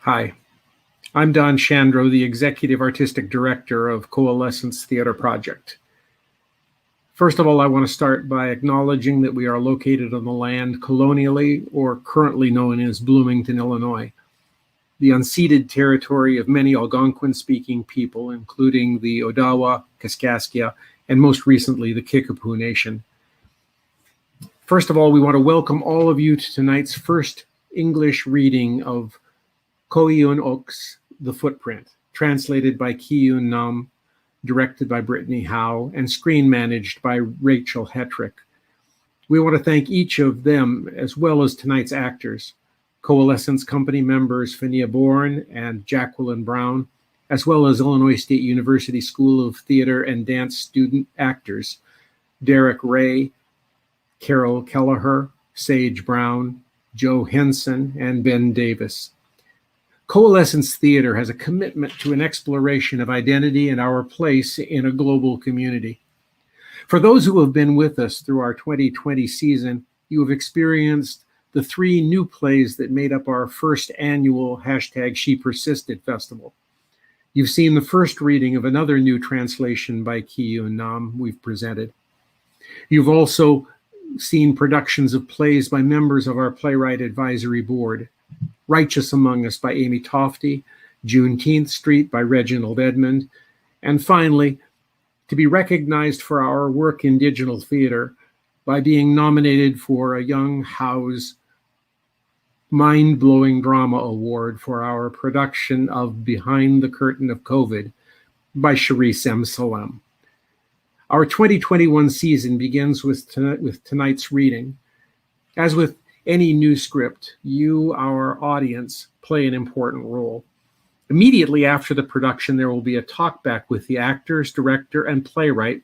Hi, I'm Don Chandro, the Executive Artistic Director of Coalescence Theatre Project. First of all, I want to start by acknowledging that we are located on the land colonially or currently known as Bloomington, Illinois, the unceded territory of many Algonquin-speaking people, including the Odawa, Kaskaskia, and most recently the Kickapoo Nation. First of all, we want to welcome all of you to tonight's first English reading of Ko Yeon-ok's The Footprint, translated by Kee-Yoon Nahm, directed by Britannia Howe, and screen managed by Rachel Hetrick. We want to thank each of them, as well as tonight's actors, Coalescence Company members Fania Bourne and Jacqueline Brown, as well as Illinois State University School of Theater and Dance student actors, Derek Ray, Carol Kelleher, Sage Brown, Joe Henson, and Ben Davis. Coalescence Theater has a commitment to an exploration of identity and our place in a global community. For those who have been with us through our 2020 season, you have experienced the 3 new plays that made up our first annual #ShePersisted festival. You've seen the first reading of another new translation by Kee-Yoon Nahm we've presented. You've also seen productions of plays by members of our Playwright Advisory Board. Righteous Among Us by Amy Tofty, Juneteenth Street by Reginald Edmond, and finally, to be recognized for our work in digital theater by being nominated for a Young Howe's Mind-Blowing Drama Award for our production of Behind the Curtain of COVID by Sharice M. Salem. Our 2021 season begins with tonight's reading. As with any new script, you, our audience, play an important role. Immediately after the production, there will be a talkback with the actors, director, and playwright,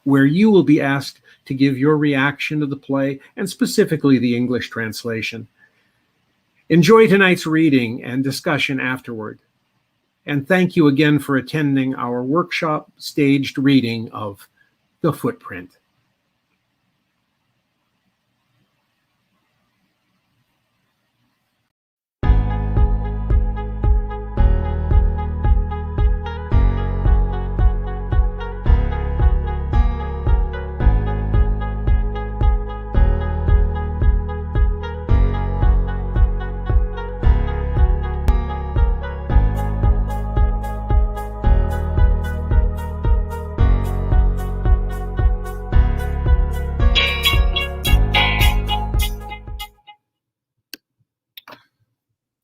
where you will be asked to give your reaction to the play and specifically the English translation. Enjoy tonight's reading and discussion afterward. And thank you again for attending our workshop staged reading of The Footprint.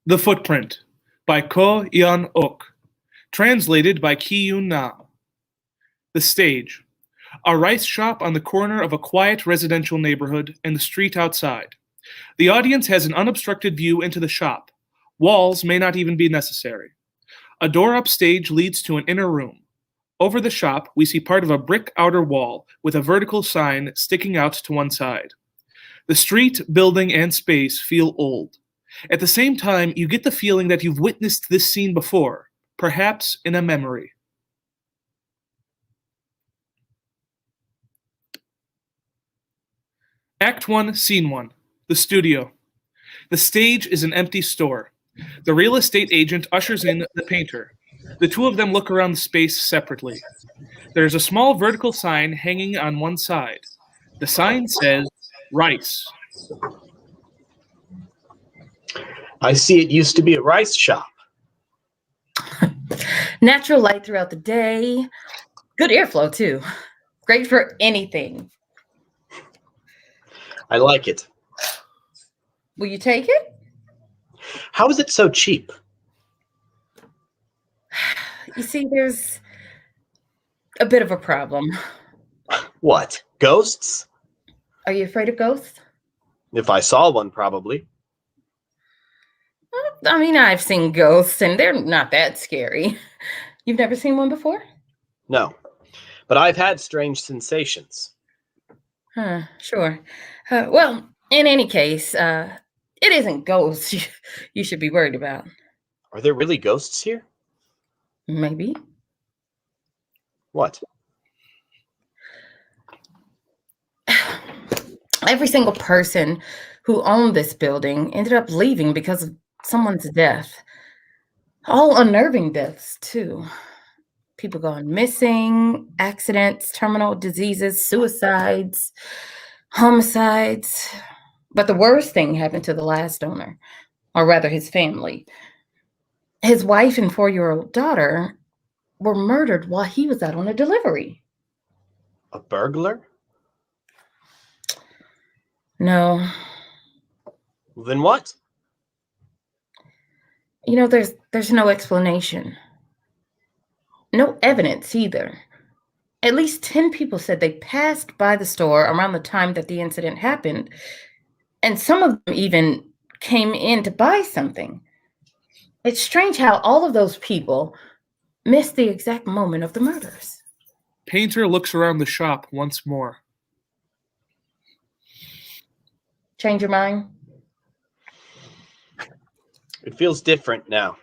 The Footprint by Ko Yeon-ok, translated by Kee-Yoon Nahm. The stage: a rice shop on the corner of a quiet residential neighborhood and the street outside. The audience has an unobstructed view into the shop. Walls may not even be necessary. A door upstage leads to an inner room. Over the shop, we see part of a brick outer wall with a vertical sign sticking out to one side. The street, building, and space feel old. At the same time, you get the feeling that you've witnessed this scene before, perhaps in a memory. Act 1, Scene 1, the studio. The stage is an empty store. The real estate agent ushers in the painter. The two of them look around the space separately. There's a small vertical sign hanging on one side. The sign says, Rice. I see it used to be a rice shop. Natural light throughout the day. Good airflow, too. Great for anything. I like it. Will you take it? How is it so cheap? You see, there's a bit of a problem. What? Ghosts? Are you afraid of ghosts? If I saw one, probably. I mean, I've seen ghosts, and they're not that scary. You've never seen one before? No. But I've had strange sensations. Sure. Well, in any case, it isn't ghosts you should be worried about. Are there really ghosts here? Maybe. What? Every single person who owned this building ended up leaving because of someone's death. All unnerving deaths, too. People going missing, accidents, terminal diseases, suicides, homicides. But the worst thing happened to the last owner, or rather his family. His wife and 4-year-old daughter were murdered while he was out on a delivery. A burglar? No. Then what? There's no explanation. No evidence either. At least 10 people said they passed by the store around the time that the incident happened, and some of them even came in to buy something. It's strange how all of those people missed the exact moment of the murders. Painter looks around the shop once more. Change your mind? It feels different now.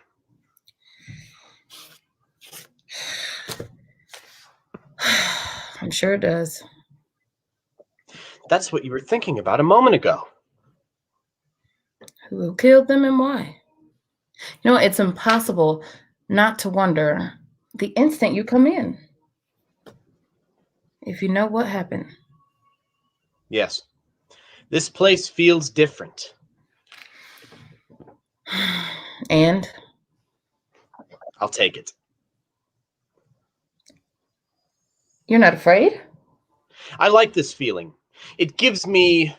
I'm sure it does. That's what you were thinking about a moment ago. Who killed them and why? It's impossible not to wonder the instant you come in. If you know what happened. Yes. This place feels different. And? I'll take it. You're not afraid? I like this feeling. It gives me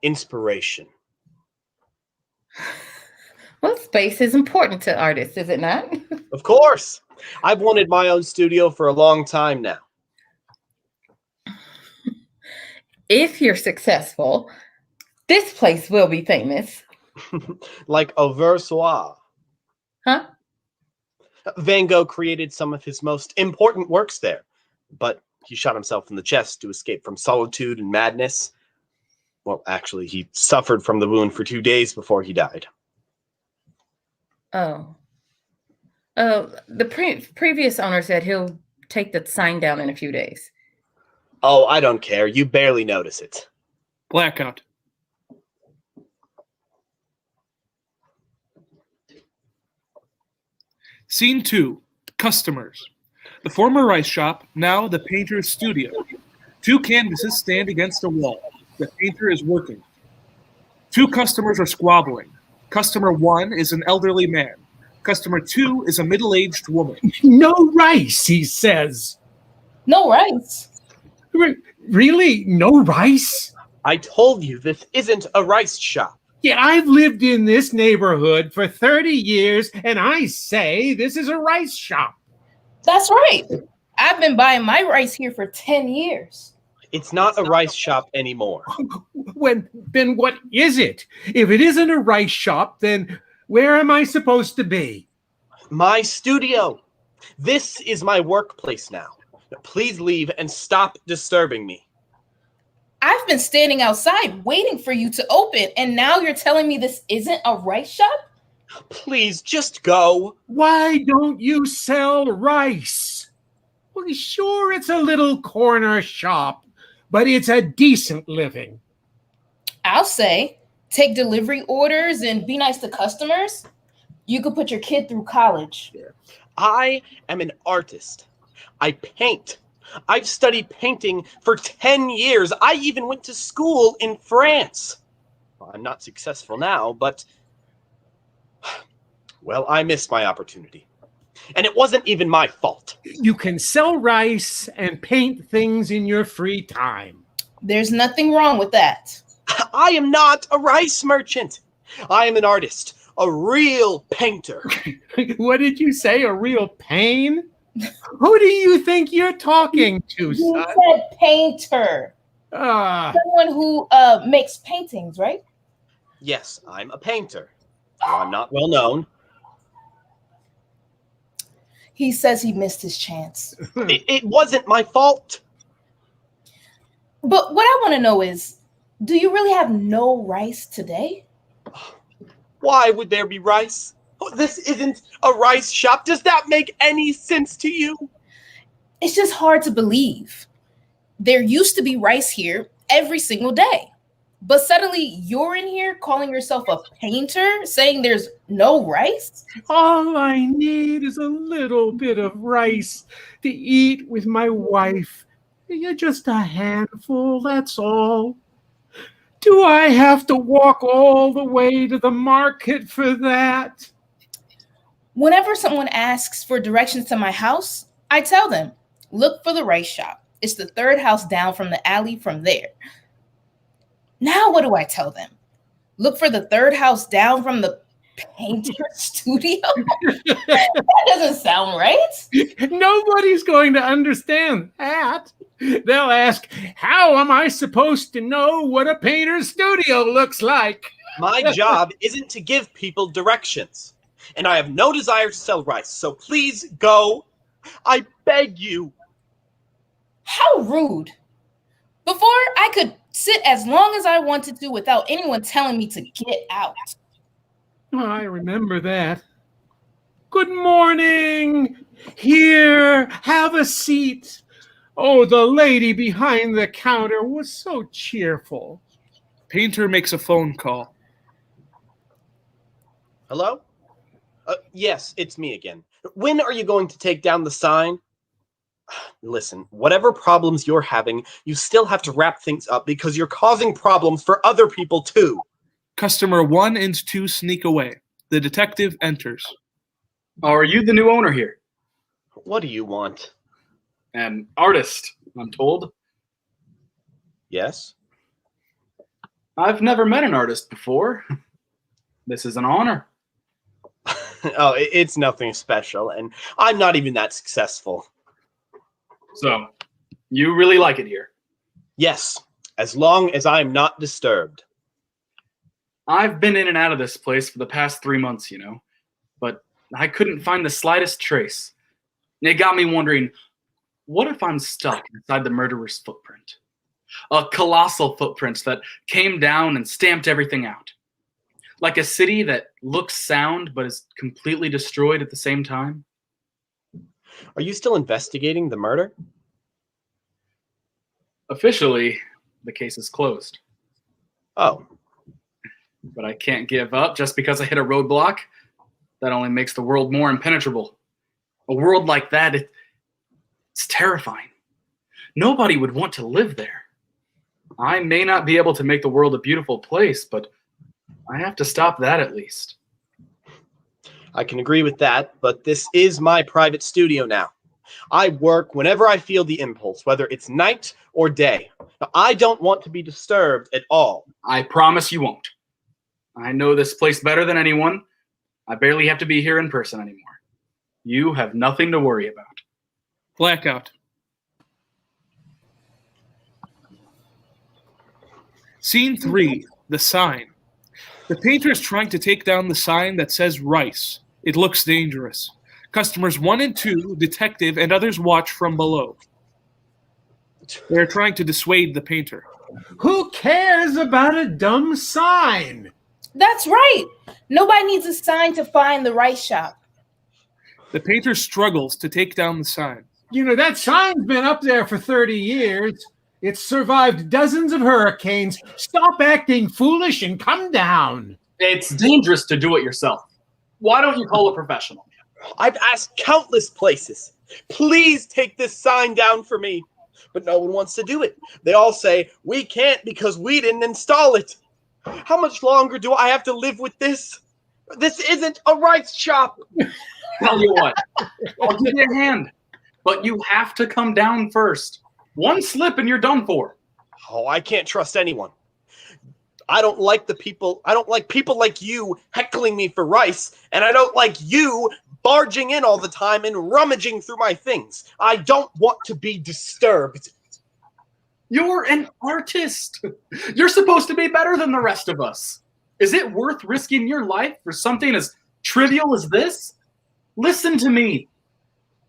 inspiration. Well, space is important to artists, is it not? Of course. I've wanted my own studio for a long time now. If you're successful, this place will be famous. Like au revoir. Huh? Van Gogh created some of his most important works there, but he shot himself in the chest to escape from solitude and madness. Well, actually, he suffered from the wound for 2 days before he died. Oh. The previous owner said he'll take the sign down in a few days. Oh, I don't care. You barely notice it. Blackout. Scene 2. Customers. The former rice shop, now the painter's studio. 2 canvases stand against a wall. The painter is working. 2 customers are squabbling. Customer 1 is an elderly man. Customer 2 is a middle-aged woman. No rice, he says. No rice. Really? No rice? I told you this isn't a rice shop. Yeah, I've lived in this neighborhood for 30 years, and I say this is a rice shop. That's right. I've been buying my rice here for 10 years. It's not a rice shop anymore. Then what is it? If it isn't a rice shop, then where am I supposed to be? My studio. This is my workplace now. Please leave and stop disturbing me. I've been standing outside waiting for you to open, and now you're telling me this isn't a rice shop? Please, just go. Why don't you sell rice? Well, sure, it's a little corner shop, but it's a decent living. I'll say, take delivery orders and be nice to customers. You could put your kid through college. I am an artist. I paint. I've studied painting for 10 years. I even went to school in France. Well, I'm not successful now, but, well, I missed my opportunity. And it wasn't even my fault. You can sell rice and paint things in your free time. There's nothing wrong with that. I am not a rice merchant. I am an artist, a real painter. What did you say? A real pain? Who do you think you're talking to, You son? said painter. Ah, Someone who makes paintings, right? Yes, I'm a painter. Though I'm not well known. He says he missed his chance. It wasn't my fault. But what I want to know is, do you really have no rice today? Why would there be rice? Oh, this isn't a rice shop. Does that make any sense to you? It's just hard to believe. There used to be rice here every single day. But suddenly you're in here calling yourself a painter, saying there's no rice? All I need is a little bit of rice to eat with my wife. Yeah, just a handful, that's all. Do I have to walk all the way to the market for that? Whenever someone asks for directions to my house, I tell them, look for the rice shop. It's the third house down from the alley from there. Now what do I tell them? Look for the third house down from the painter studio? That doesn't sound right. Nobody's going to understand that. They'll ask, how am I supposed to know what a painter's studio looks like? My job isn't to give people directions. And I have no desire to sell rice, so please go. I beg you. How rude. Before, I could sit as long as I wanted to without anyone telling me to get out. Oh, I remember that. Good morning. Here, have a seat. Oh, the lady behind the counter was so cheerful. Painter makes a phone call. Hello? Yes, it's me again. When are you going to take down the sign? Listen, whatever problems you're having, you still have to wrap things up because you're causing problems for other people too. Customer 1 and 2 sneak away. The detective enters. Are you the new owner here? What do you want? An artist, I'm told. Yes? I've never met an artist before. This is an honor. Oh, it's nothing special, and I'm not even that successful. So, you really like it here? Yes, as long as I'm not disturbed. I've been in and out of this place for the past 3 months, you know, but I couldn't find the slightest trace. It got me wondering, what if I'm stuck inside the murderer's footprint? A colossal footprint that came down and stamped everything out. Like a city that looks sound but is completely destroyed at the same time. Are you still investigating the murder? Officially, the case is closed. Oh, But I can't give up just because I hit a roadblock. That only makes the world more impenetrable. A world like that, it's terrifying. Nobody would want to live there. I may not be able to make the world a beautiful place, but I have to stop that at least. I can agree with that, but this is my private studio now. I work whenever I feel the impulse, whether it's night or day. Now, I don't want to be disturbed at all. I promise you won't. I know this place better than anyone. I barely have to be here in person anymore. You have nothing to worry about. Blackout. Scene 3, the sign. The painter is trying to take down the sign that says rice. It looks dangerous. Customers 1 and 2, detective, and others watch from below. They are trying to dissuade the painter. Who cares about a dumb sign? That's right. Nobody needs a sign to find the rice shop. The painter struggles to take down the sign. You know, that sign's been up there for 30 years. It's survived dozens of hurricanes. Stop acting foolish and come down. It's dangerous to do it yourself. Why don't you call a professional? I've asked countless places. Please take this sign down for me. But no one wants to do it. They all say, we can't because we didn't install it. How much longer do I have to live with this? This isn't a rice shop. Tell you what, I'll give you a hand. But you have to come down first. One slip and you're done for. Oh, I can't trust anyone. I don't like people like you heckling me for rice, and I don't like you barging in all the time and rummaging through my things. I don't want to be disturbed. You're an artist. You're supposed to be better than the rest of us. Is it worth risking your life for something as trivial as this? Listen to me.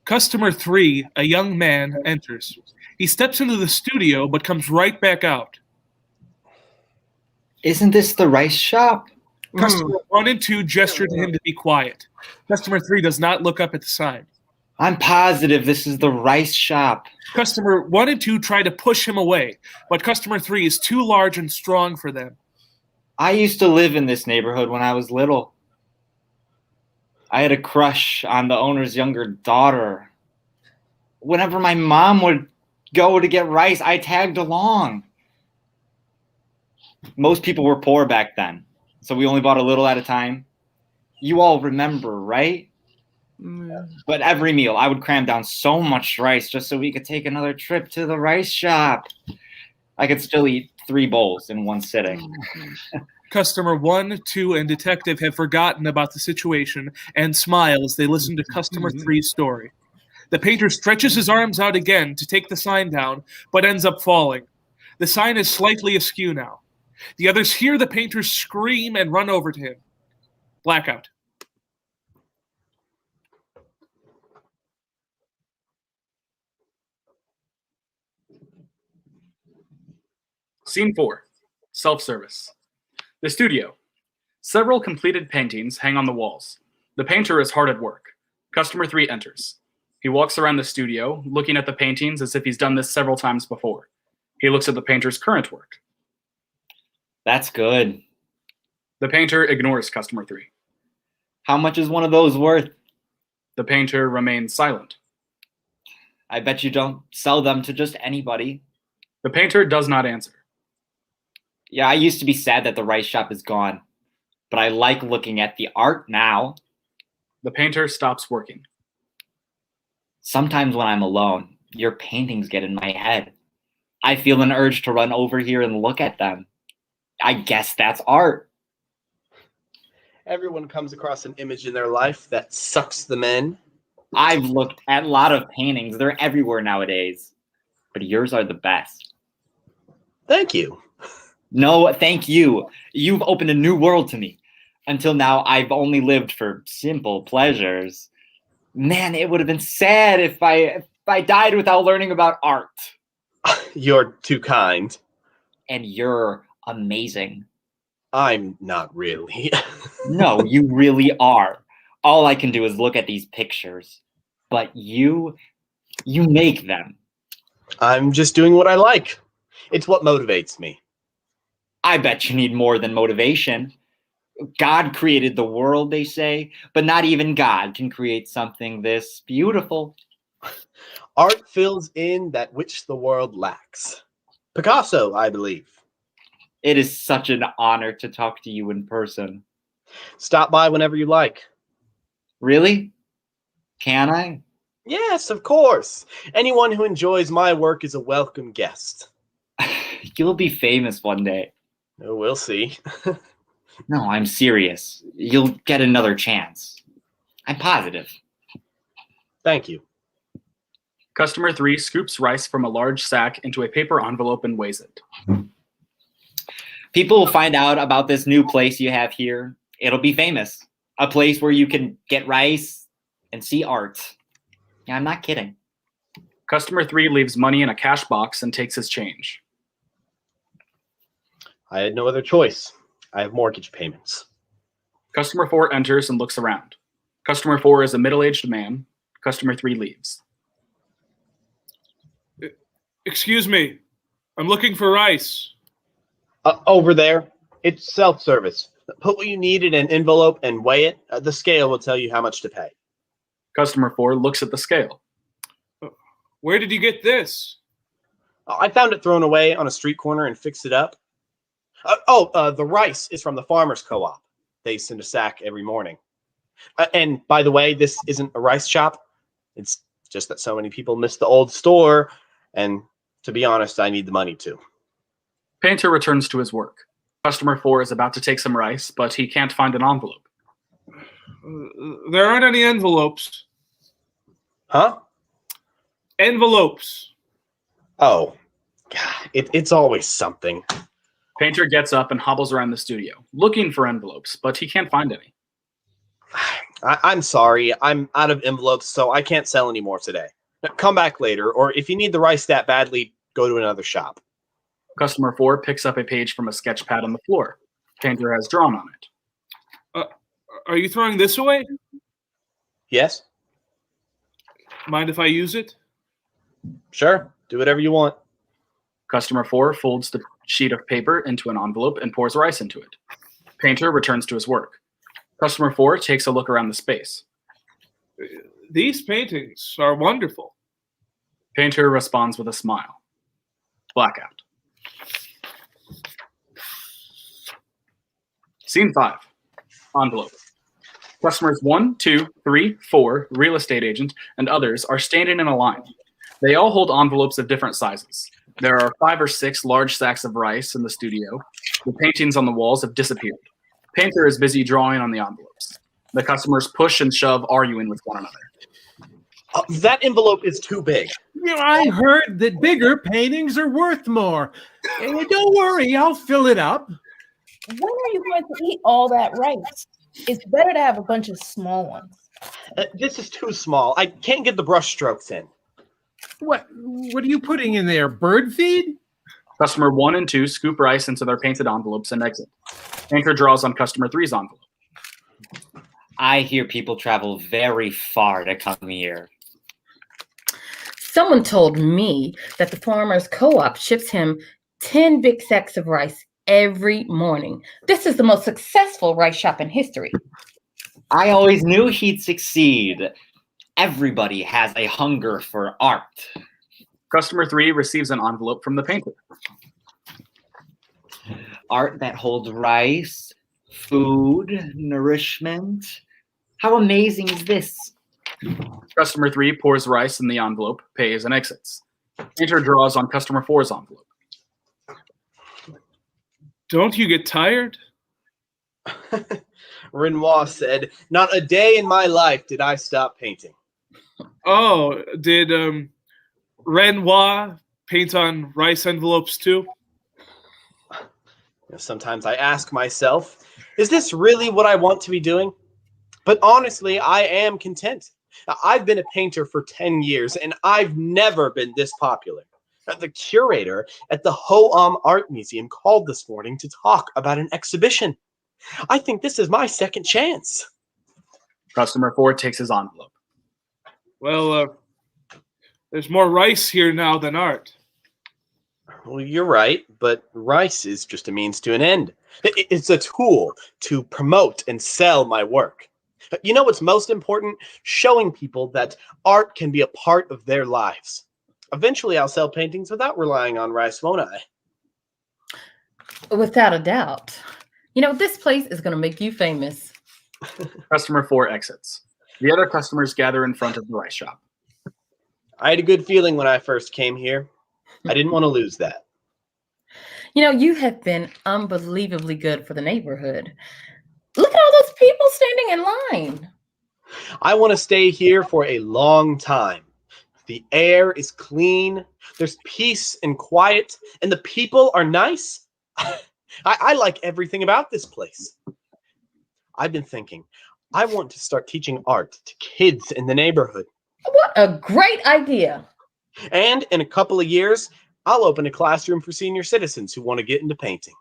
Customer 3, a young man, enters. He steps into the studio but comes right back out. Isn't this the rice shop? Customer 1 and 2 gesture to him to be quiet. Customer 3 does not look up at the sign. I'm positive this is the rice shop. Customer 1 and 2 try to push him away, but customer 3 is too large and strong for them. I used to live in this neighborhood when I was little. I had a crush on the owner's younger daughter. Whenever my mom would go to get rice, I tagged along. Most people were poor back then, so we only bought a little at a time. You all remember, right? But every meal, I would cram down so much rice just so we could take another trip to the rice shop. I could still eat 3 bowls in one sitting. Customer 1, 2, and detective have forgotten about the situation and smile as they listen to customer 3's story. The painter stretches his arms out again to take the sign down, but ends up falling. The sign is slightly askew now. The others hear the painter scream and run over to him. Blackout. Scene 4. Self-service. The studio. Several completed paintings hang on the walls. The painter is hard at work. Customer 3 enters. He walks around the studio, looking at the paintings as if he's done this several times before. He looks at the painter's current work. That's good. The painter ignores customer 3. How much is one of those worth? The painter remains silent. I bet you don't sell them to just anybody. The painter does not answer. Yeah, I used to be sad that the rice shop is gone, but I like looking at the art now. The painter stops working. Sometimes when I'm alone, your paintings get in my head. I feel an urge to run over here and look at them. I guess that's art. Everyone comes across an image in their life that sucks them in. I've looked at a lot of paintings. They're everywhere nowadays. But yours are the best. Thank you. No, thank you. You've opened a new world to me. Until now, I've only lived for simple pleasures. Man, it would have been sad if I died without learning about art. You're too kind. And you're amazing. I'm not really. No, you really are. All I can do is look at these pictures. But you make them. I'm just doing what I like. It's what motivates me. I bet you need more than motivation. God created the world, they say, but not even God can create something this beautiful. Art fills in that which the world lacks. Picasso, I believe. It is such an honor to talk to you in person. Stop by whenever you like. Really? Can I? Yes, of course. Anyone who enjoys my work is a welcome guest. You'll be famous one day. Oh, we'll see. No, I'm serious. You'll get another chance. I'm positive. Thank you. Customer 3 scoops rice from a large sack into a paper envelope and weighs it. People will find out about this new place you have here. It'll be famous. A place where you can get rice and see art. Yeah, I'm not kidding. Customer 3 leaves money in a cash box and takes his change. I had no other choice. I have mortgage payments. Customer 4 enters and looks around. Customer 4 is a middle-aged man. Customer 3 leaves. Excuse me. I'm looking for rice. Over there, it's self-service. Put what you need in an envelope and weigh it. The scale will tell you how much to pay. Customer 4 looks at the scale. Where did you get this? I found it thrown away on a street corner and fixed it up. The rice is from the farmers co-op. They send a sack every morning. And by the way, this isn't a rice shop. It's just that so many people miss the old store. And to be honest, I need the money too. Painter returns to his work. Customer 4 is about to take some rice, but he can't find an envelope. There aren't any envelopes. Huh? Envelopes. Oh, God, it's always something. Painter gets up and hobbles around the studio, looking for envelopes, but he can't find any. I'm sorry. I'm out of envelopes, so I can't sell any more today. Come back later, or if you need the rice that badly, go to another shop. Customer 4 picks up a page from a sketch pad on the floor. Painter has drawn on it. Are you throwing this away? Yes? Mind if I use it? Sure, do whatever you want. Customer 4 folds the sheet of paper into an envelope and pours rice into it. Painter returns to his work. Customer 4 takes a look around the space. These paintings are wonderful. Painter responds with a smile. Blackout. Scene 5. Envelope. Customers 1, 2, 3, 4, real estate agent, and others are standing in a line. They all hold envelopes of different sizes. There are 5 or 6 large sacks of rice in the studio. The paintings on the walls have disappeared. Painter is busy drawing on the envelopes. The customers push and shove, arguing with one another. That envelope is too big. I heard that bigger paintings are worth more. Don't worry, I'll fill it up. When are you going to eat all that rice? It's better to have a bunch of small ones. This is too small. I can't get the brush strokes in. What are you putting in there? Bird feed? Customer 1 and 2 scoop rice into their painted envelopes and exit. Painter draws on Customer 3's envelope. I hear people travel very far to come here. Someone told me that the farmer's co-op ships him 10 big sacks of rice every morning. This is the most successful rice shop in history. I always knew he'd succeed. Everybody has a hunger for art. Customer 3 receives an envelope from the painter. Art that holds rice, food, nourishment. How amazing is this? Customer 3 pours rice in the envelope, pays, and exits. Painter draws on Customer 4's envelope. Don't you get tired? Renoir said, "Not a day in my life did I stop painting." Oh, did Renoir paint on rice envelopes too? Sometimes I ask myself, is this really what I want to be doing? But honestly, I am content. I've been a painter for 10 years, and I've never been this popular. The curator at the Hoam Art Museum called this morning to talk about an exhibition. I think this is my second chance. Customer 4 takes his envelope. Well, there's more rice here now than art. Well, you're right, but rice is just a means to an end. It's a tool to promote and sell my work. You know what's most important? Showing people that art can be a part of their lives. Eventually, I'll sell paintings without relying on rice, won't I? Without a doubt. You know, this place is going to make you famous. Customer 4 exits. The other customers gather in front of the rice shop. I had a good feeling when I first came here. I didn't want to lose that. You know, you have been unbelievably good for the neighborhood. Look at all those people standing in line. I want to stay here for a long time. The air is clean, there's peace and quiet, and the people are nice. I like everything about this place. I've been thinking, I want to start teaching art to kids in the neighborhood. What a great idea. And in a couple of years, I'll open a classroom for senior citizens who want to get into painting.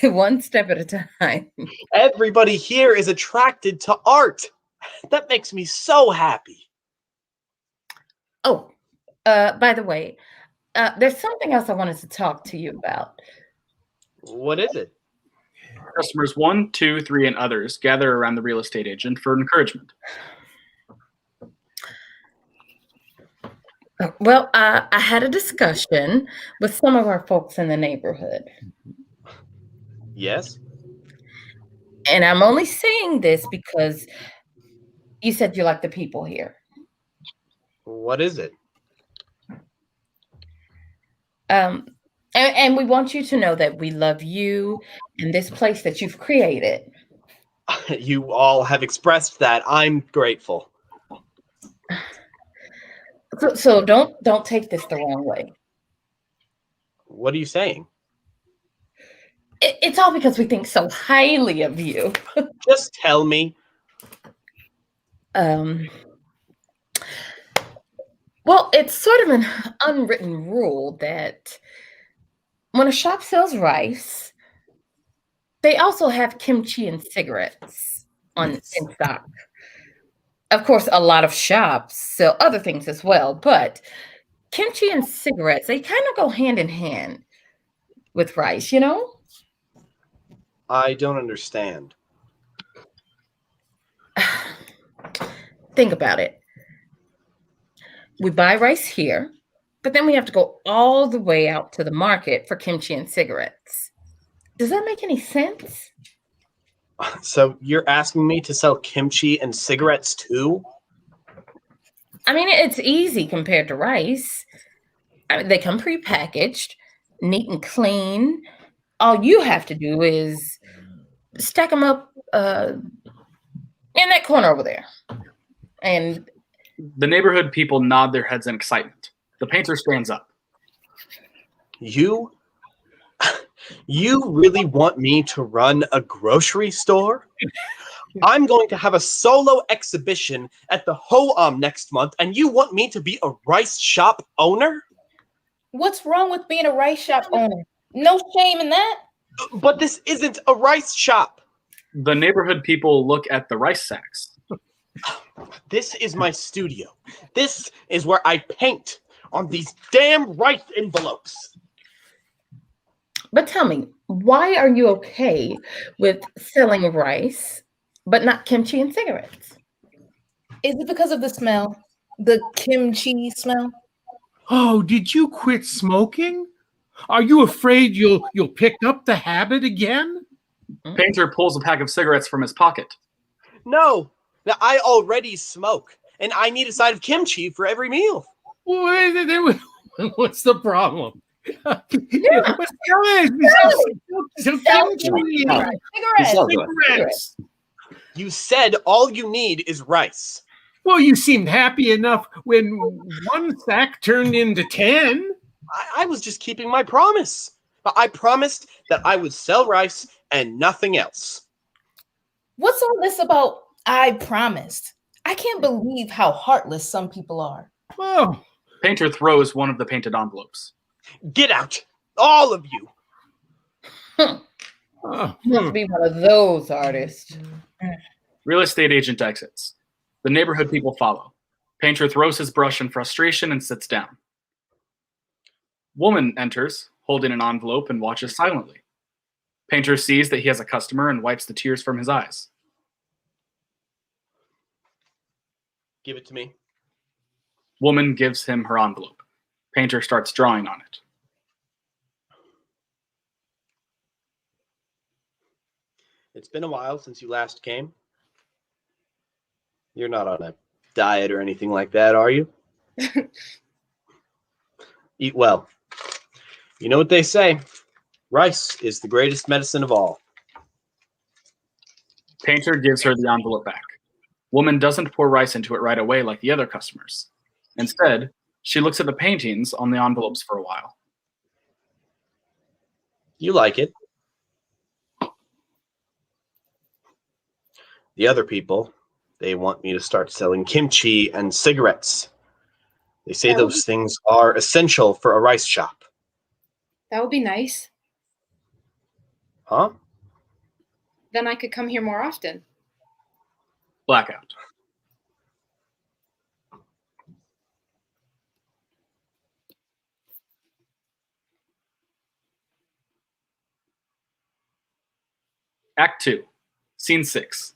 One step at a time. Everybody here is attracted to art. That makes me so happy. Oh, by the way, there's something else I wanted to talk to you about. What is it? Customers 1, 2, 3, and others gather around the real estate agent for encouragement. Well, I had a discussion with some of our folks in the neighborhood. Yes? And I'm only saying this because you said you like the people here. What is it? And we want you to know that we love you and this place that you've created. You all have expressed that. I'm grateful. So don't take this the wrong way. What are you saying? It's all because we think so highly of you. Just tell me. Well, it's sort of an unwritten rule that when a shop sells rice, they also have kimchi and cigarettes in stock. Of course, a lot of shops sell other things as well, but kimchi and cigarettes, they kind of go hand in hand with rice, you know? I don't understand. Think about it. We buy rice here, but then we have to go all the way out to the market for kimchi and cigarettes. Does that make any sense? So you're asking me to sell kimchi and cigarettes too? I mean, it's easy compared to rice. I mean, they come prepackaged, neat and clean. All you have to do is stack them up in that corner over there. And The neighborhood people nod their heads in excitement. The painter stands up. You really want me to run a grocery store? I'm going to have a solo exhibition at the Hoam next month, and you want me to be a rice shop owner? What's wrong with being a rice shop owner? No shame in that. But this isn't a rice shop. The neighborhood people look at the rice sacks. This is my studio. This is where I paint on these damn rice envelopes. but tell me, why are you okay with selling rice but not kimchi and cigarettes? Is it because of the smell? The kimchi smell? Oh, did you quit smoking? Are you afraid you'll pick up the habit again? Painter pulls a pack of cigarettes from his pocket. No, now I already smoke, and I need a side of kimchi for every meal. What's the problem? Yeah. What's so Sell kimchi No. and He sells it. cigarettes. You said all you need is rice. Well, you seemed happy enough when one sack turned into 10. I was just keeping my promise. I promised that I would sell rice and nothing else. What's all this about I promised? I can't believe how heartless some people are. Oh, Painter throws one of the painted envelopes. Get out, all of you. oh, Must be one of those artists. Real estate agent exits. The neighborhood people follow. Painter throws his brush in frustration and sits down. Woman enters, holding an envelope, and watches silently. Painter sees that he has a customer and wipes the tears from his eyes. Give it to me. Woman gives him her envelope. Painter starts drawing on it. It's been a while since you last came. You're not on a diet or anything like that, are you? Eat well. You know what they say. Rice is the greatest medicine of all. Painter gives her the envelope back. Woman doesn't pour rice into it right away like the other customers. Instead, she looks at the paintings on the envelopes for a while. You like it. The other people, they want me to start selling kimchi and cigarettes. They say those things are essential for a rice shop. That would be nice. Huh? Then I could come here more often. Blackout. Act 2, Scene 6,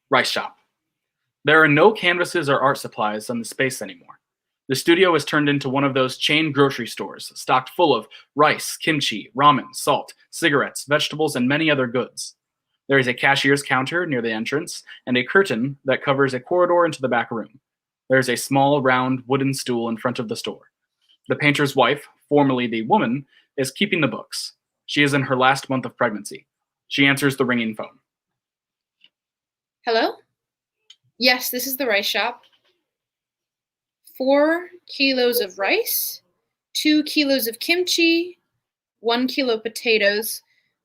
Rice Shop. There are no canvases or art supplies on the space anymore. The studio is turned into one of those chain grocery stores, stocked full of rice, kimchi, ramen, salt, cigarettes, vegetables, and many other goods. There is a cashier's counter near the entrance and a curtain that covers a corridor into the back room. There is a small, round, wooden stool in front of the store. The painter's wife, formerly the woman, is keeping the books. She is in her last month of pregnancy. She answers the ringing phone. Hello? Yes, this is the rice shop. 4 kilos of rice, 2 kilos of kimchi, 1 kilo potatoes,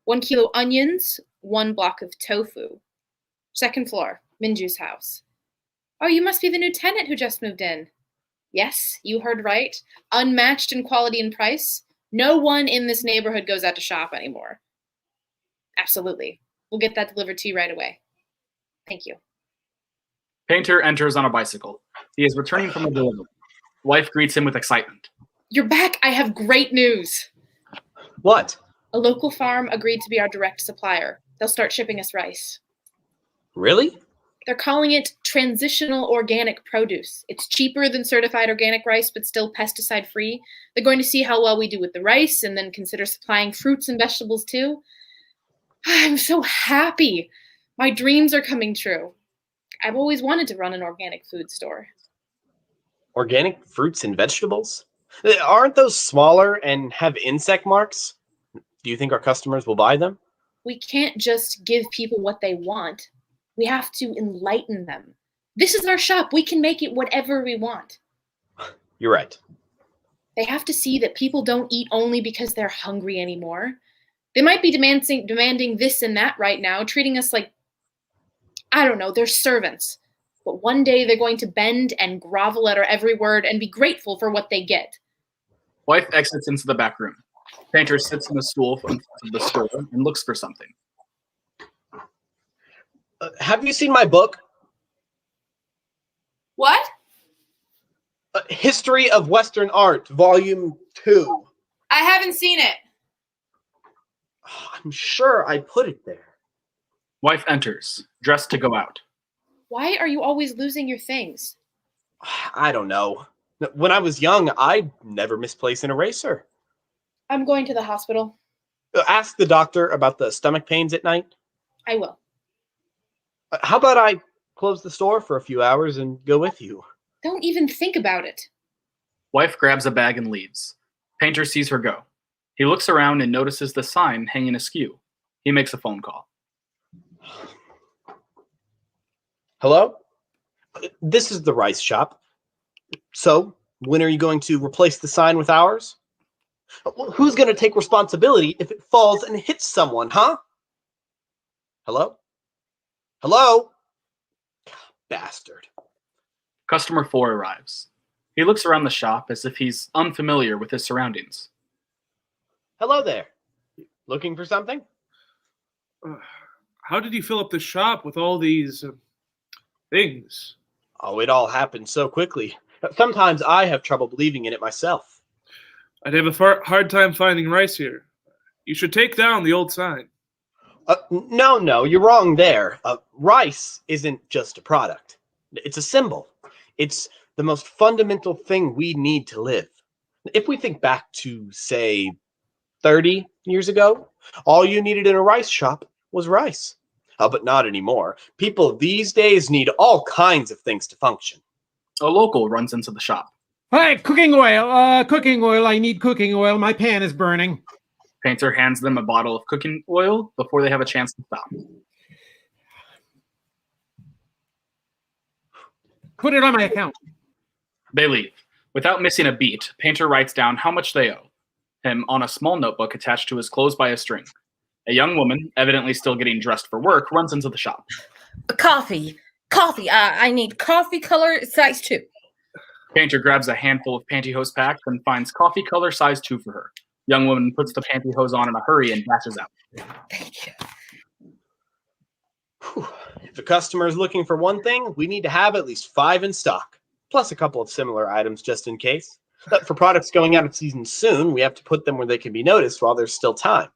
1 kilo onions, 1 block of tofu. Second floor, Minju's house. Oh, you must be the new tenant who just moved in. Yes, you heard right. Unmatched in quality and price. No one in this neighborhood goes out to shop anymore. Absolutely. We'll get that delivered to you right away. Thank you. Painter enters on a bicycle. He is returning from a delivery. Wife greets him with excitement. You're back. I have great news. What? A local farm agreed to be our direct supplier. They'll start shipping us rice. Really? They're calling it transitional organic produce. It's cheaper than certified organic rice, but still pesticide free. They're going to see how well we do with the rice and then consider supplying fruits and vegetables too. I'm so happy. My dreams are coming true. I've always wanted to run an organic food store. Organic fruits and vegetables? Aren't those smaller and have insect marks? Do you think our customers will buy them? We can't just give people what they want. We have to enlighten them. This is our shop. We can make it whatever we want. You're right. They have to see that people don't eat only because they're hungry anymore. They might be demanding this and that right now, treating us like, I don't know, they're servants. But one day they're going to bend and grovel at our every word and be grateful for what they get. Wife exits into the back room. Painter sits in a stool in front of the store and looks for something. Have you seen my book? What? History of Western Art, Volume 2. I haven't seen it. I'm sure I put it there. Wife enters, dressed to go out. Why are you always losing your things? I don't know. When I was young, I never misplaced an eraser. I'm going to the hospital. Ask the doctor about the stomach pains at night. I will. How about I close the store for a few hours and go with you? Don't even think about it. Wife grabs a bag and leaves. Painter sees her go. He looks around and notices the sign hanging askew. He makes a phone call. Hello? This is the rice shop. So, when are you going to replace the sign with ours? Who's going to take responsibility if it falls and hits someone, huh? Hello? Hello? Bastard. Customer 4 arrives. He looks around the shop as if he's unfamiliar with his surroundings. Hello there. Looking for something? How did you fill up the shop with all these things? Oh, it all happened so quickly. Sometimes I have trouble believing in it myself. I'd have a hard time finding rice here. You should take down the old sign. No, you're wrong there. Rice isn't just a product. It's a symbol. It's the most fundamental thing we need to live. If we think back to, say, 30 years ago, all you needed in a rice shop was rice. But not anymore. People these days need all kinds of things to function. A local runs into the shop. Hi, cooking oil. Cooking oil. I need cooking oil. My pan is burning. Painter hands them a bottle of cooking oil before they have a chance to stop. Put it on my account. They leave. Without missing a beat, Painter writes down how much they owe him on a small notebook attached to his clothes by a string. A young woman, evidently still getting dressed for work, runs into the shop. Coffee. I need coffee color size 2. Painter grabs a handful of pantyhose packs and finds coffee color size 2 for her. Young woman puts the pantyhose on in a hurry and dashes out. Thank you. Whew. If a customer is looking for one thing, we need to have at least 5 in stock, plus a couple of similar items just in case. But for products going out of season soon, we have to put them where they can be noticed while there's still time.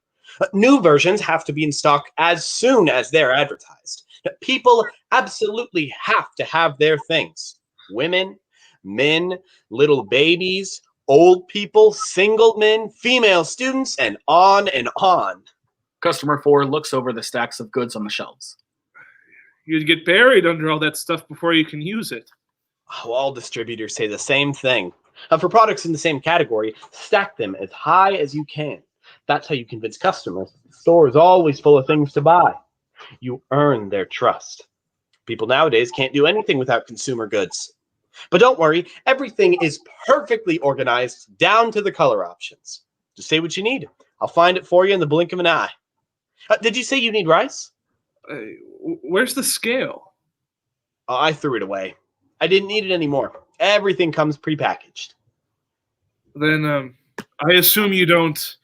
New versions have to be in stock as soon as they're advertised. People absolutely have to have their things. Women, men, little babies, old people, single men, female students, and on and on. Customer 4 looks over the stacks of goods on the shelves. You'd get buried under all that stuff before you can use it. Oh, all distributors say the same thing. For products in the same category, stack them as high as you can. That's how you convince customers. The store is always full of things to buy. You earn their trust. People nowadays can't do anything without consumer goods. But don't worry, everything is perfectly organized down to the color options. Just say what you need. I'll find it for you in the blink of an eye. Did you say you need rice? Where's the scale? Oh, I threw it away. I didn't need it anymore. Everything comes prepackaged. Then I assume you don't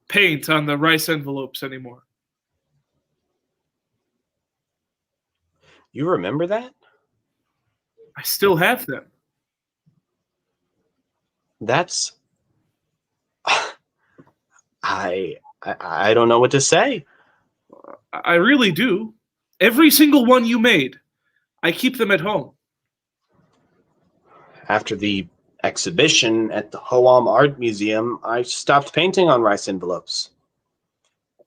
paint on the rice envelopes anymore. You remember that? I still have them. That's I don't know what to say. I really do. Every single one you made. I keep them at home. After the exhibition at the Hoam Art Museum, I stopped painting on rice envelopes.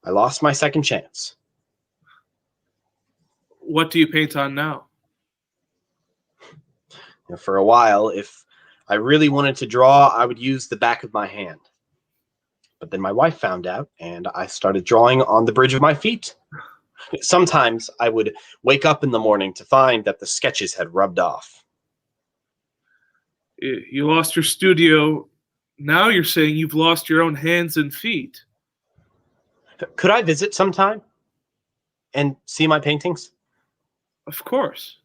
I lost my second chance. What do you paint on now? For a while, if I really wanted to draw, I would use the back of my hand. But then my wife found out, and I started drawing on the bridge of my feet. Sometimes I would wake up in the morning to find that the sketches had rubbed off. You lost your studio. Now you're saying you've lost your own hands and feet. Could I visit sometime and see my paintings? Of course.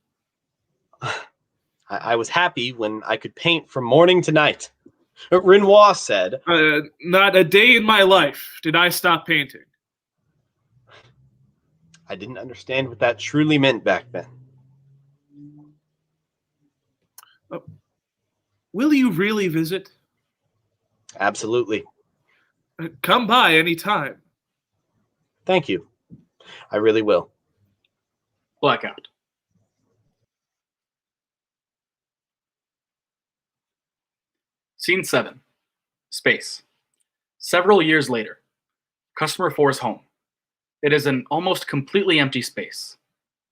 I was happy when I could paint from morning to night. Renoir said, Not a day in my life did I stop painting. I didn't understand what that truly meant back then. Will you really visit? Absolutely. Come by any time. Thank you. I really will. Blackout. Scene 7. Space. Several years later. Customer 4's home. It is an almost completely empty space.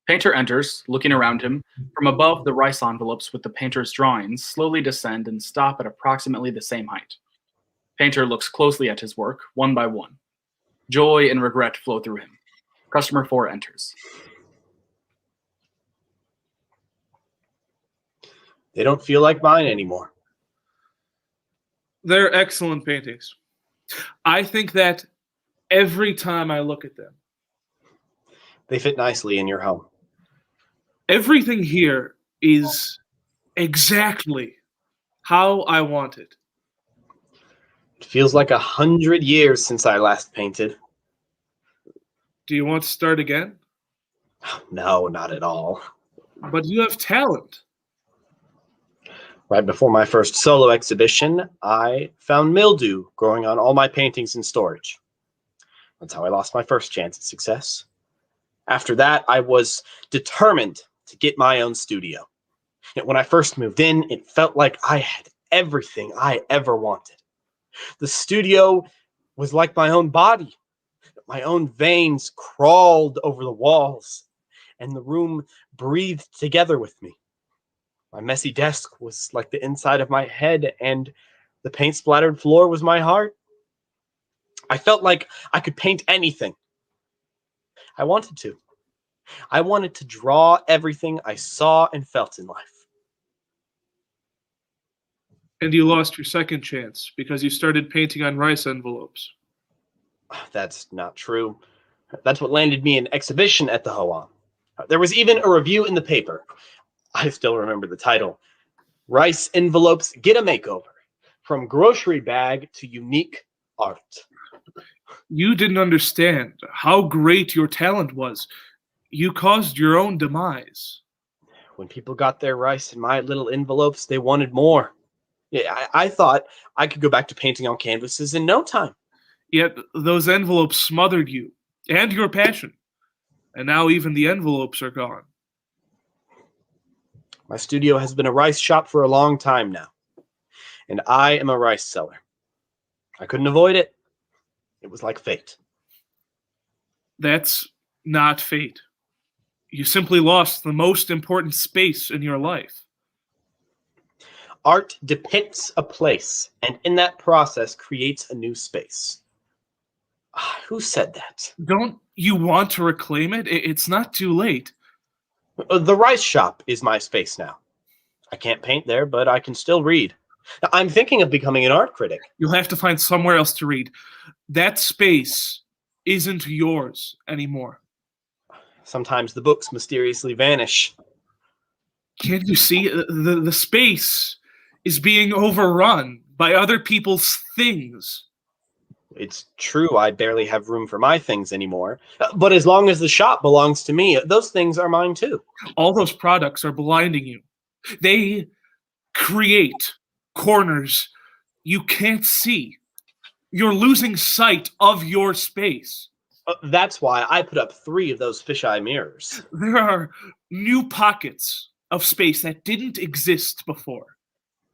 Painter enters, looking around him. From above, the rice envelopes with the painter's drawings slowly descend and stop at approximately the same height. Painter looks closely at his work, one by one. Joy and regret flow through him. Customer 4 enters. They don't feel like mine anymore. They're excellent paintings. I think that every time I look at them. They fit nicely in your home. Everything here is exactly how I want it. It feels like 100 years since I last painted. Do you want to start again? No, not at all. But you have talent. Right before my first solo exhibition, I found mildew growing on all my paintings in storage. That's how I lost my first chance at success. After that, I was determined to get my own studio. When I first moved in, it felt like I had everything I ever wanted. The studio was like my own body. My own veins crawled over the walls, and the room breathed together with me. My messy desk was like the inside of my head, and the paint-splattered floor was my heart. I felt like I could paint anything. I wanted to. I wanted to draw everything I saw and felt in life. And you lost your second chance because you started painting on rice envelopes. That's not true. That's what landed me an exhibition at the Hoam. There was even a review in the paper. I still remember the title. Rice Envelopes Get a Makeover. From Grocery Bag to Unique Art. You didn't understand how great your talent was. You caused your own demise. When people got their rice in my little envelopes, they wanted more. Yeah, I thought I could go back to painting on canvases in no time. Yet those envelopes smothered you and your passion. And now even the envelopes are gone. My studio has been a rice shop for a long time now. And I am a rice seller. I couldn't avoid it. It was like fate. That's not fate. You simply lost the most important space in your life. Art depicts a place, and in that process creates a new space. Who said that? Don't you want to reclaim it? It's not too late. The rice shop is my space now. I can't paint there, but I can still read. I'm thinking of becoming an art critic. You'll have to find somewhere else to read. That space isn't yours anymore. Sometimes the books mysteriously vanish. Can't you see? The space is being overrun by other people's things. It's true I barely have room for my things anymore. But as long as the shop belongs to me, those things are mine too. All those products are blinding you. They create corners you can't see. You're losing sight of your space. That's why I put up 3 of those fisheye mirrors. There are new pockets of space that didn't exist before.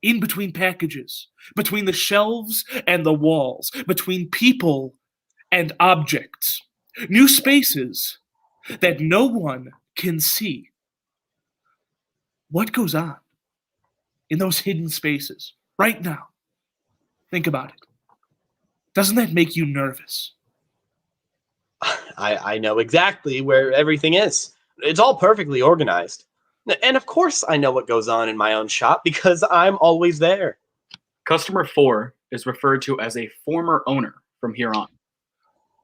In between packages, between the shelves and the walls, between people and objects. New spaces that no one can see. What goes on in those hidden spaces right now? Think about it. Doesn't that make you nervous? I know exactly where everything is. It's all perfectly organized. And of course I know what goes on in my own shop because I'm always there. Customer 4 is referred to as a former owner from here on.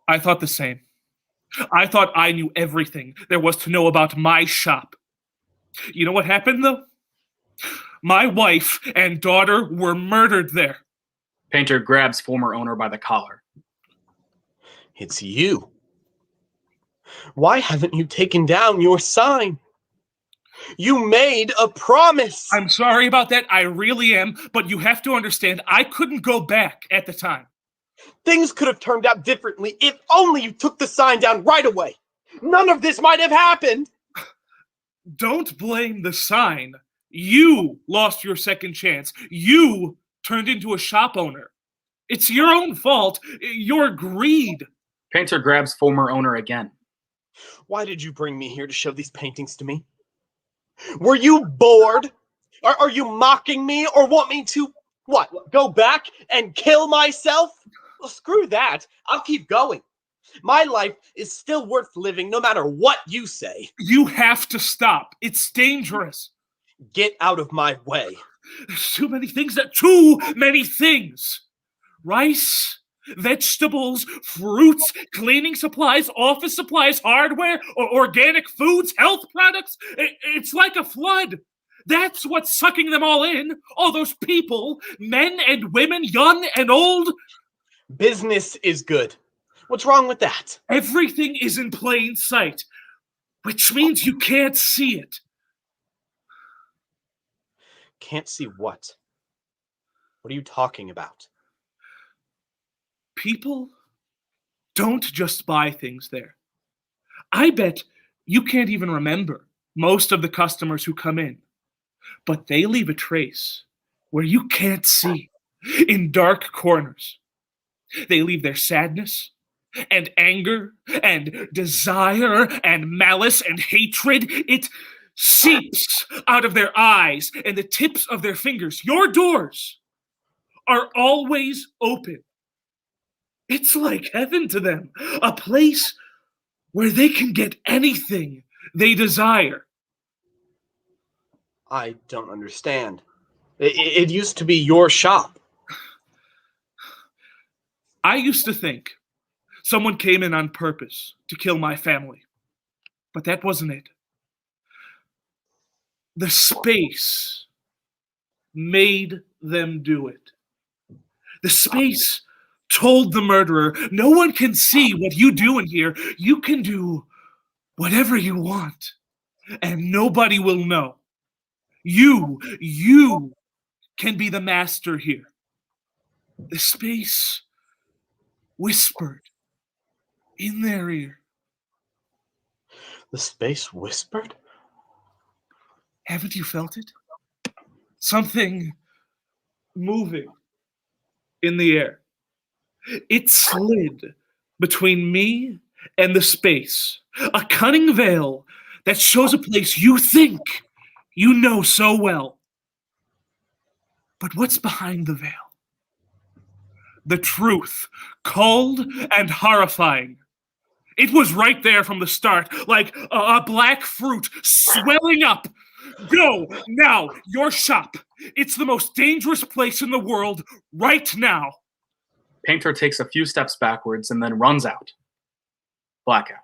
I thought the same. I thought I knew everything there was to know about my shop. You know what happened, though? My wife and daughter were murdered there. Painter grabs former owner by the collar. It's you. Why haven't you taken down your sign? You made a promise. I'm sorry about that. I really am. But you have to understand, I couldn't go back at the time. Things could have turned out differently if only you took the sign down right away. None of this might have happened. Don't blame the sign. You lost your second chance. You turned into a shop owner. It's your own fault. Your greed. Painter grabs former owner again. Why did you bring me here to show these paintings to me? Were you bored? Are you mocking me or want me to, what, go back and kill myself? Well, screw that. I'll keep going. My life is still worth living no matter what you say. You have to stop. It's dangerous. Get out of my way. There's too many things. Too many things. Rice, vegetables, fruits, cleaning supplies, office supplies, hardware, or organic foods, health products. It's like a flood. That's what's sucking them all in. All those people, men and women, young and old. Business is good. What's wrong with that? Everything is in plain sight, which means you can't see it. Can't see what? What are you talking about? People don't just buy things there. I bet you can't even remember most of the customers who come in, but they leave a trace where you can't see, in dark corners. They leave their sadness and anger and desire and malice and hatred. It seeps out of their eyes and the tips of their fingers. Your doors are always open. It's like heaven to them, a place where they can get anything they desire. I don't understand. It used to be your shop. I used to think someone came in on purpose to kill my family, but that wasn't it. The space made them do it. The space told the murderer, no one can see what you do in here. You can do whatever you want, and nobody will know. You can be the master here. The space whispered in their ear. The space whispered? Haven't you felt it? Something moving in the air. It slid between me and the space, a cunning veil that shows a place you think you know so well. But what's behind the veil? The truth, cold and horrifying. It was right there from the start, like a black fruit swelling up. Go now, your shop. It's the most dangerous place in the world right now. Painter takes a few steps backwards and then runs out. Blackout.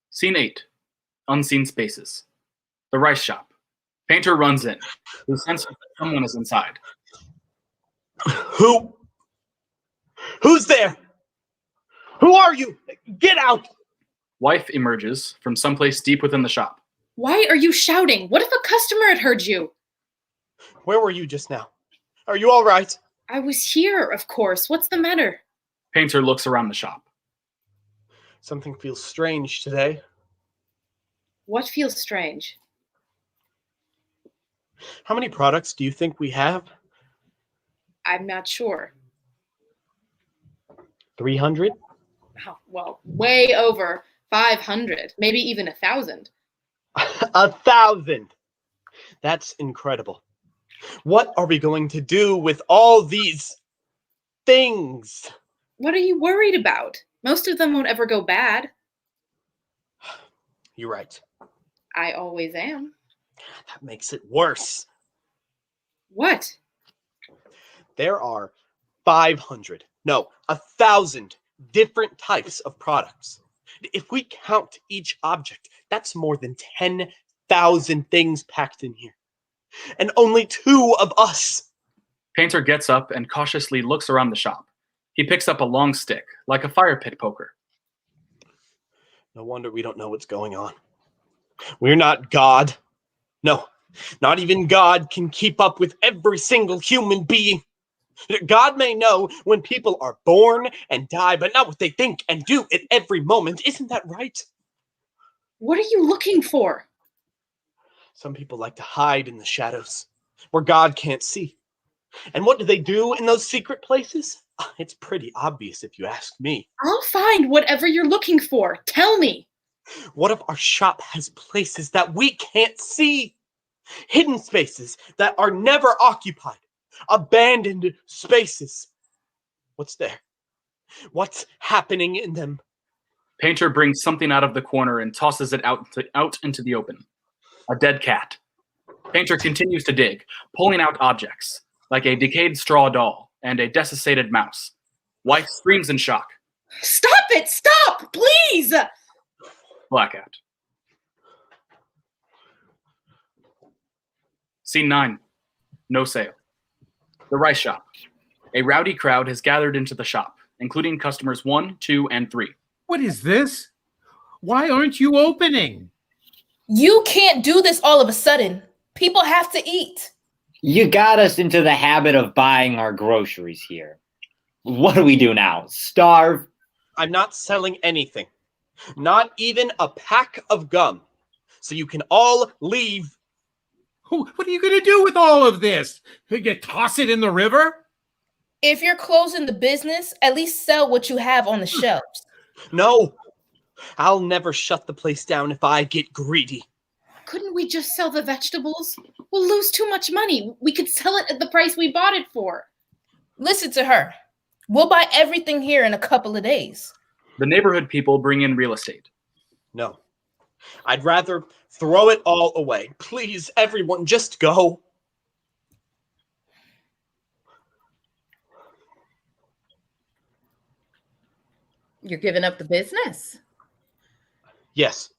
Scene 8. Unseen spaces. The rice shop. Painter runs in. He senses that someone is inside. Who's there? Who are you? Get out! Wife emerges from someplace deep within the shop. Why are you shouting? What if a customer had heard you? Where were you just now? Are you all right? I was here, of course. What's the matter? Painter looks around the shop. Something feels strange today. What feels strange? How many products do you think we have? I'm not sure. 300? Oh, well, way over 500, maybe even 1,000. 1,000! That's incredible. What are we going to do with all these things? What are you worried about? Most of them won't ever go bad. You're right. I always am. That makes it worse. What? There are 500, no, 1,000 different types of products. If we count each object, that's more than 10,000 things packed in here. And only 2 of us. Painter gets up and cautiously looks around the shop. He picks up a long stick, like a fire pit poker. No wonder we don't know what's going on. We're not God. No, not even God can keep up with every single human being. God may know when people are born and die, but not what they think and do at every moment. Isn't that right? What are you looking for? Some people like to hide in the shadows where God can't see. And what do they do in those secret places? It's pretty obvious if you ask me. I'll find whatever you're looking for. Tell me. What if our shop has places that we can't see? Hidden spaces that are never occupied. Abandoned spaces. What's there? What's happening in them? Painter brings something out of the corner and tosses it out into the open. A dead cat. Painter continues to dig, pulling out objects, like a decayed straw doll and a desiccated mouse. Wife screams in shock. Stop it! Stop! Please! Blackout. Scene 9. No sale. The rice shop. A rowdy crowd has gathered into the shop, including customers 1, 2, and 3. What is this? Why aren't you opening? You can't do this all of a sudden. People have to eat. You got us into the habit of buying our groceries here. What do we do now? Starve? I'm not selling anything. Not even a pack of gum. So you can all leave. What are you going to do with all of this? You toss it in the river? If you're closing the business, at least sell what you have on the shelves. No. I'll never shut the place down if I get greedy. Couldn't we just sell the vegetables? We'll lose too much money. We could sell it at the price we bought it for. Listen to her. We'll buy everything here in a couple of days. The neighborhood people bring in real estate. No. I'd rather throw it all away. Please, everyone, just go. You're giving up the business? Yes.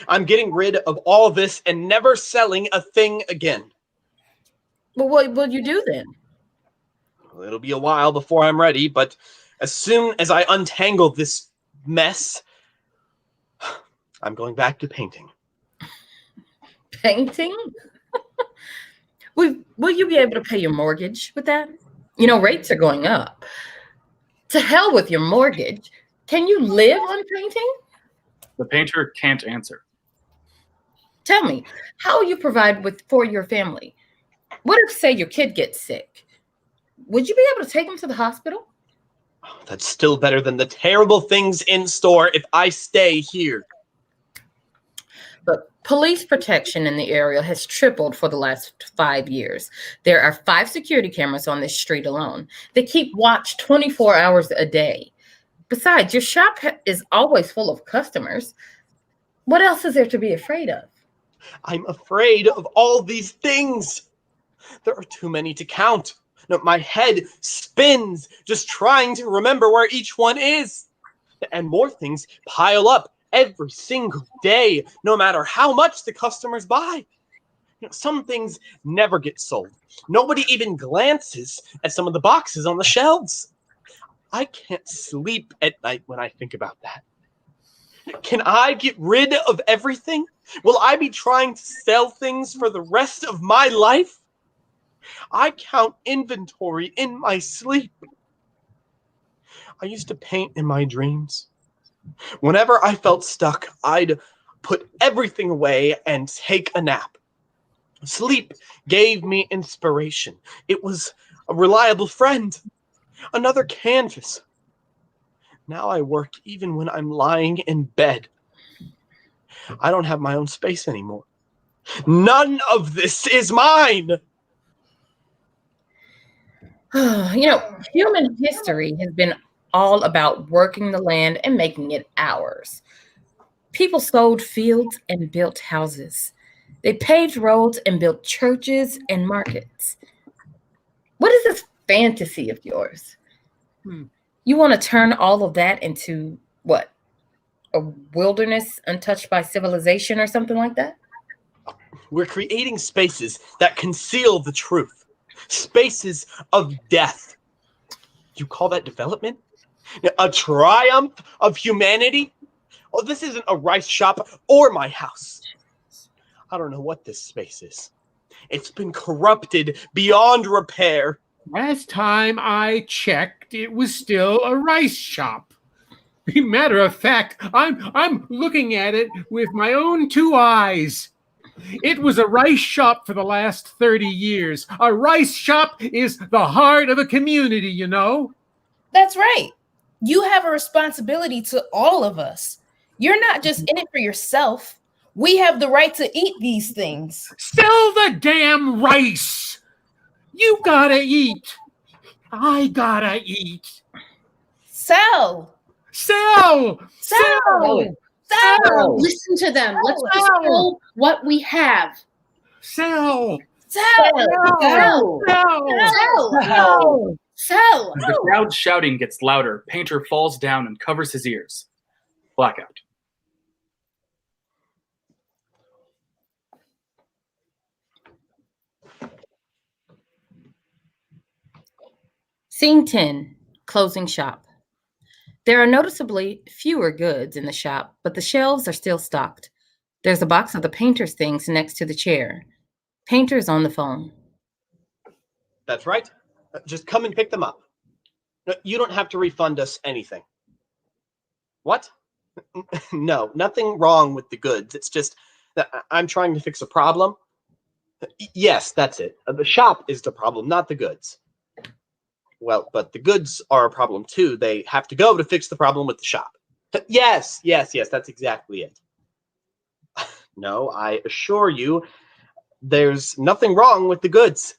I'm getting rid of all this and never selling a thing again. Well, what will you do then? Well, it'll be a while before I'm ready, but as soon as I untangle this mess, I'm going back to painting. Painting? Will you be able to pay your mortgage with that? You know, rates are going up. To hell with your mortgage. Can you live on painting? The painter can't answer. Tell me, how will you provide for your family? What if, say, your kid gets sick? Would you be able to take him to the hospital? That's still better than the terrible things in store if I stay here. But police protection in the area has tripled for the last 5 years. There are 5 security cameras on this street alone. They keep watch 24 hours a day. Besides, your shop is always full of customers. What else is there to be afraid of? I'm afraid of all these things. There are too many to count. No, my head spins just trying to remember where each one is. And more things pile up every single day, no matter how much the customers buy. You know, some things never get sold. Nobody even glances at some of the boxes on the shelves. I can't sleep at night when I think about that. Can I get rid of everything? Will I be trying to sell things for the rest of my life? I count inventory in my sleep. I used to paint in my dreams. Whenever I felt stuck, I'd put everything away and take a nap. Sleep gave me inspiration. It was a reliable friend, another canvas. Now I work even when I'm lying in bed. I don't have my own space anymore. None of this is mine. Human history has been all about working the land and making it ours. People sowed fields and built houses. They paved roads and built churches and markets. What is this fantasy of yours? You want to turn all of that into what? A wilderness untouched by civilization or something like that? We're creating spaces that conceal the truth. Spaces of death. You call that development? A triumph of humanity? Oh, this isn't a rice shop or my house. I don't know what this space is. It's been corrupted beyond repair. Last time I checked, it was still a rice shop. Matter of fact, I'm looking at it with my own two eyes. It was a rice shop for the last 30 years. A rice shop is the heart of a community, you know? That's right. You have a responsibility to all of us. You're not just in it for yourself. We have the right to eat these things. Sell the damn rice! You gotta eat. I gotta eat. Sell! Sell! Sell! Sell! Listen to them. Let's just sell what we have. Sell! Sell! Sell! Sell! Sell! Sell! As the crowd shouting gets louder, Painter falls down and covers his ears. Blackout. Scene 10, closing shop. There are noticeably fewer goods in the shop, but the shelves are still stocked. There's a box of the painter's things next to the chair. Painter is on the phone. That's right. Just come and pick them up. You don't have to refund us anything. What? No, nothing wrong with the goods. It's just that I'm trying to fix a problem. Yes, that's it. The shop is the problem, not the goods. Well, but the goods are a problem too. They have to go to fix the problem with the shop. Yes, that's exactly it. No, I assure you, there's nothing wrong with the goods.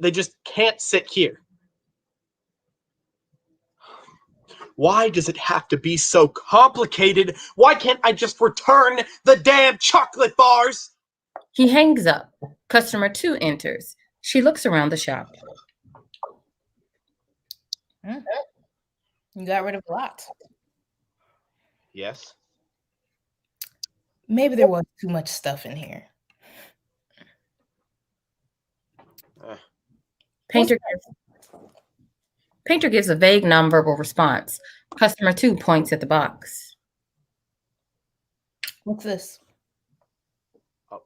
They just can't sit here. Why does it have to be so complicated? Why can't I just return the damn chocolate bars? He hangs up. Customer 2 enters. She looks around the shop. You got rid of a lot. Yes. Maybe there was too much stuff in here. Painter gives a vague nonverbal response. Customer 2 points at the box. What's this?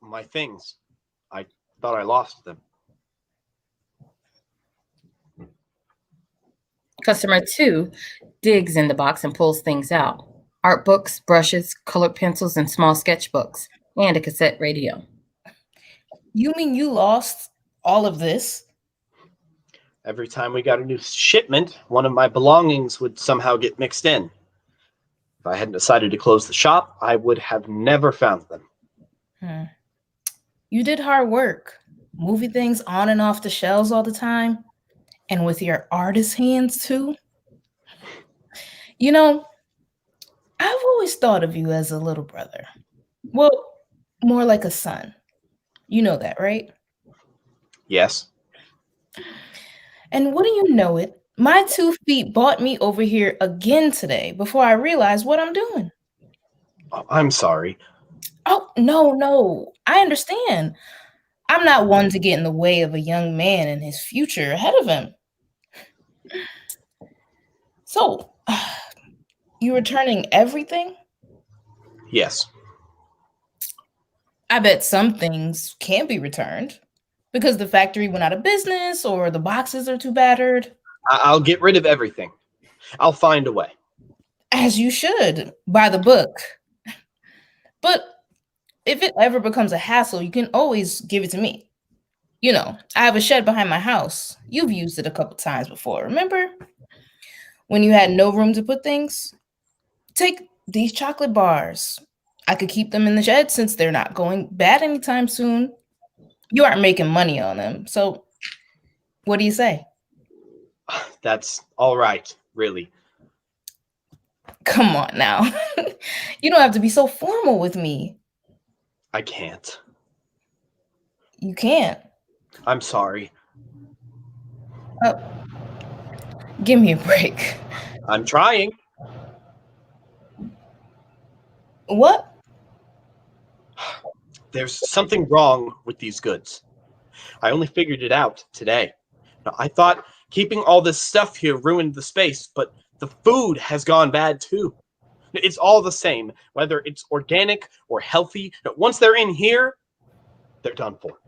My things. I thought I lost them. Customer 2 digs in the box and pulls things out. Art books, brushes, colored pencils, and small sketchbooks, and a cassette radio. You mean you lost all of this? Every time we got a new shipment, one of my belongings would somehow get mixed in. If I hadn't decided to close the shop, I would have never found them. You did hard work, moving things on and off the shelves all the time, and with your artist hands too. You know, I've always thought of you as a little brother. Well, more like a son. You know that, right? Yes. And wouldn't you know it, my 2 feet brought me over here again today before I realized what I'm doing. Oh, I'm sorry. Oh, no. I understand. I'm not one to get in the way of a young man and his future ahead of him. So, you returning everything? Yes. I bet some things can't be returned because the factory went out of business or the boxes are too battered. I'll get rid of everything. I'll find a way. As you should, by the book. But if it ever becomes a hassle, you can always give it to me. You know, I have a shed behind my house. You've used it a couple times before, remember? When you had no room to put things? Take these chocolate bars. I could keep them in the shed since they're not going bad anytime soon. You aren't making money on them, so what do you say? That's all right, really. Come on now. You don't have to be so formal with me. I can't. You can't. I'm sorry. Oh, give me a break. I'm trying. What? There's something wrong with these goods. I only figured it out today. Now, I thought keeping all this stuff here ruined the space, but the food has gone bad too. It's all the same, whether it's organic or healthy. Once they're in here, they're done for.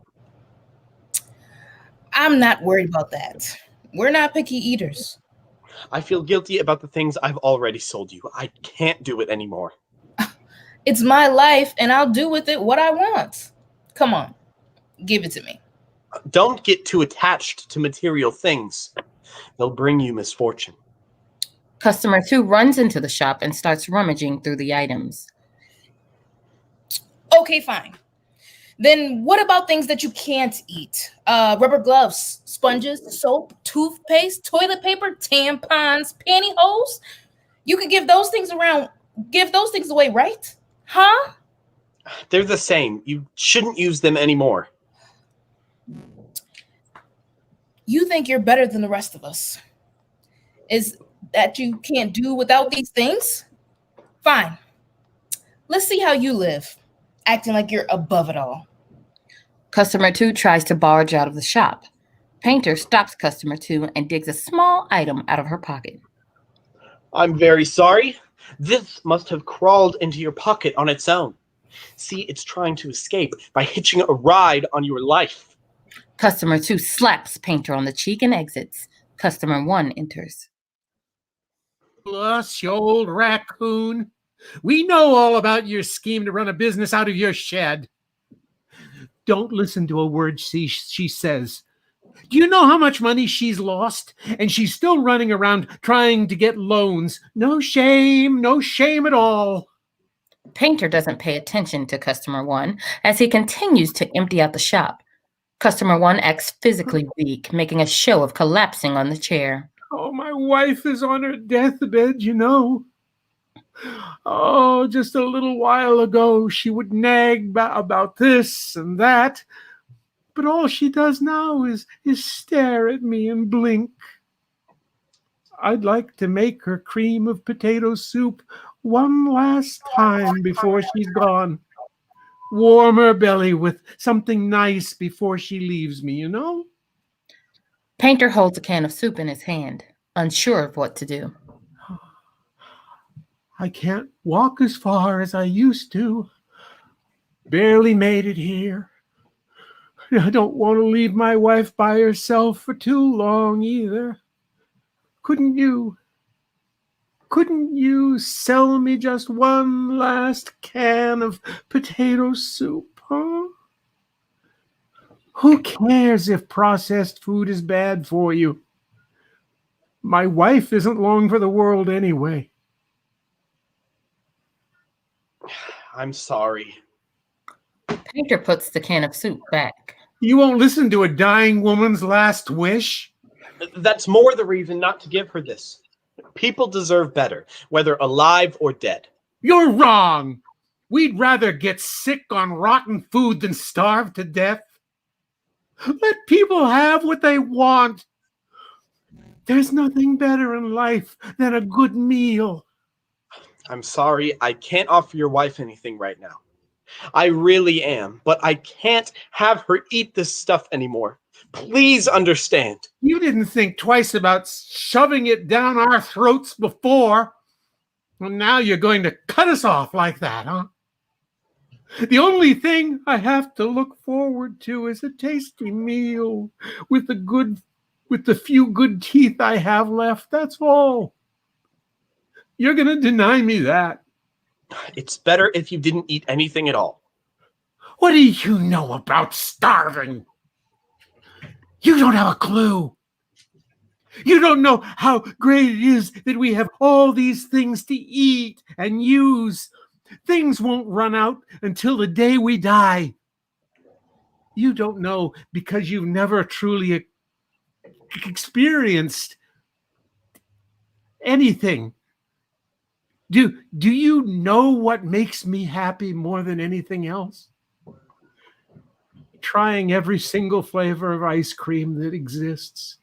I'm not worried about that. We're not picky eaters. I feel guilty about the things I've already sold you. I can't do it anymore. It's my life, and I'll do with it what I want. Come on, give it to me. Don't get too attached to material things. They'll bring you misfortune. Customer 2 runs into the shop and starts rummaging through the items. Okay, fine. Then what about things that you can't eat? Rubber gloves, sponges, soap, toothpaste, toilet paper, tampons, pantyhose? You could give those things away, right? Huh? They're the same. You shouldn't use them anymore. You think you're better than the rest of us. Is that you can't do without these things? Fine. Let's see how you live, acting like you're above it all. Customer 2 tries to barge out of the shop. Painter stops Customer 2 and digs a small item out of her pocket. I'm very sorry. This must have crawled into your pocket on its own. See, it's trying to escape by hitching a ride on your life. Customer 2 slaps Painter on the cheek and exits. Customer 1 enters. Plus, you old raccoon. We know all about your scheme to run a business out of your shed. Don't listen to a word she says. Do you know how much money she's lost? And she's still running around trying to get loans. No shame at all. Painter doesn't pay attention to Customer 1 as he continues to empty out the shop. Customer 1 acts physically weak, making a show of collapsing on the chair. Oh, my wife is on her deathbed, you know. Oh, just a little while ago, she would nag about this and that. But all she does now is stare at me and blink. I'd like to make her cream of potato soup one last time before she's gone. Warm her belly with something nice before she leaves me, you know? Painter holds a can of soup in his hand, unsure of what to do. I can't walk as far as I used to. Barely made it here. I don't want to leave my wife by herself for too long either. Couldn't you sell me just one last can of potato soup, huh? Who cares if processed food is bad for you? My wife isn't long for the world anyway. I'm sorry. Painter puts the can of soup back. You won't listen to a dying woman's last wish? That's more the reason not to give her this. People deserve better, whether alive or dead. You're wrong. We'd rather get sick on rotten food than starve to death. Let people have what they want. There's nothing better in life than a good meal. I'm sorry, I can't offer your wife anything right now. I really am, but I can't have her eat this stuff anymore. Please understand. You didn't think twice about shoving it down our throats before. Well, now you're going to cut us off like that, huh? The only thing I have to look forward to is a tasty meal with the few good teeth I have left. That's all. You're going to deny me that. It's better if you didn't eat anything at all. What do you know about starving? You don't have a clue. You don't know how great it is that we have all these things to eat and use. Things won't run out until the day we die. You don't know because you've never truly experienced anything. Do you know what makes me happy more than anything else? Trying every single flavor of ice cream that exists.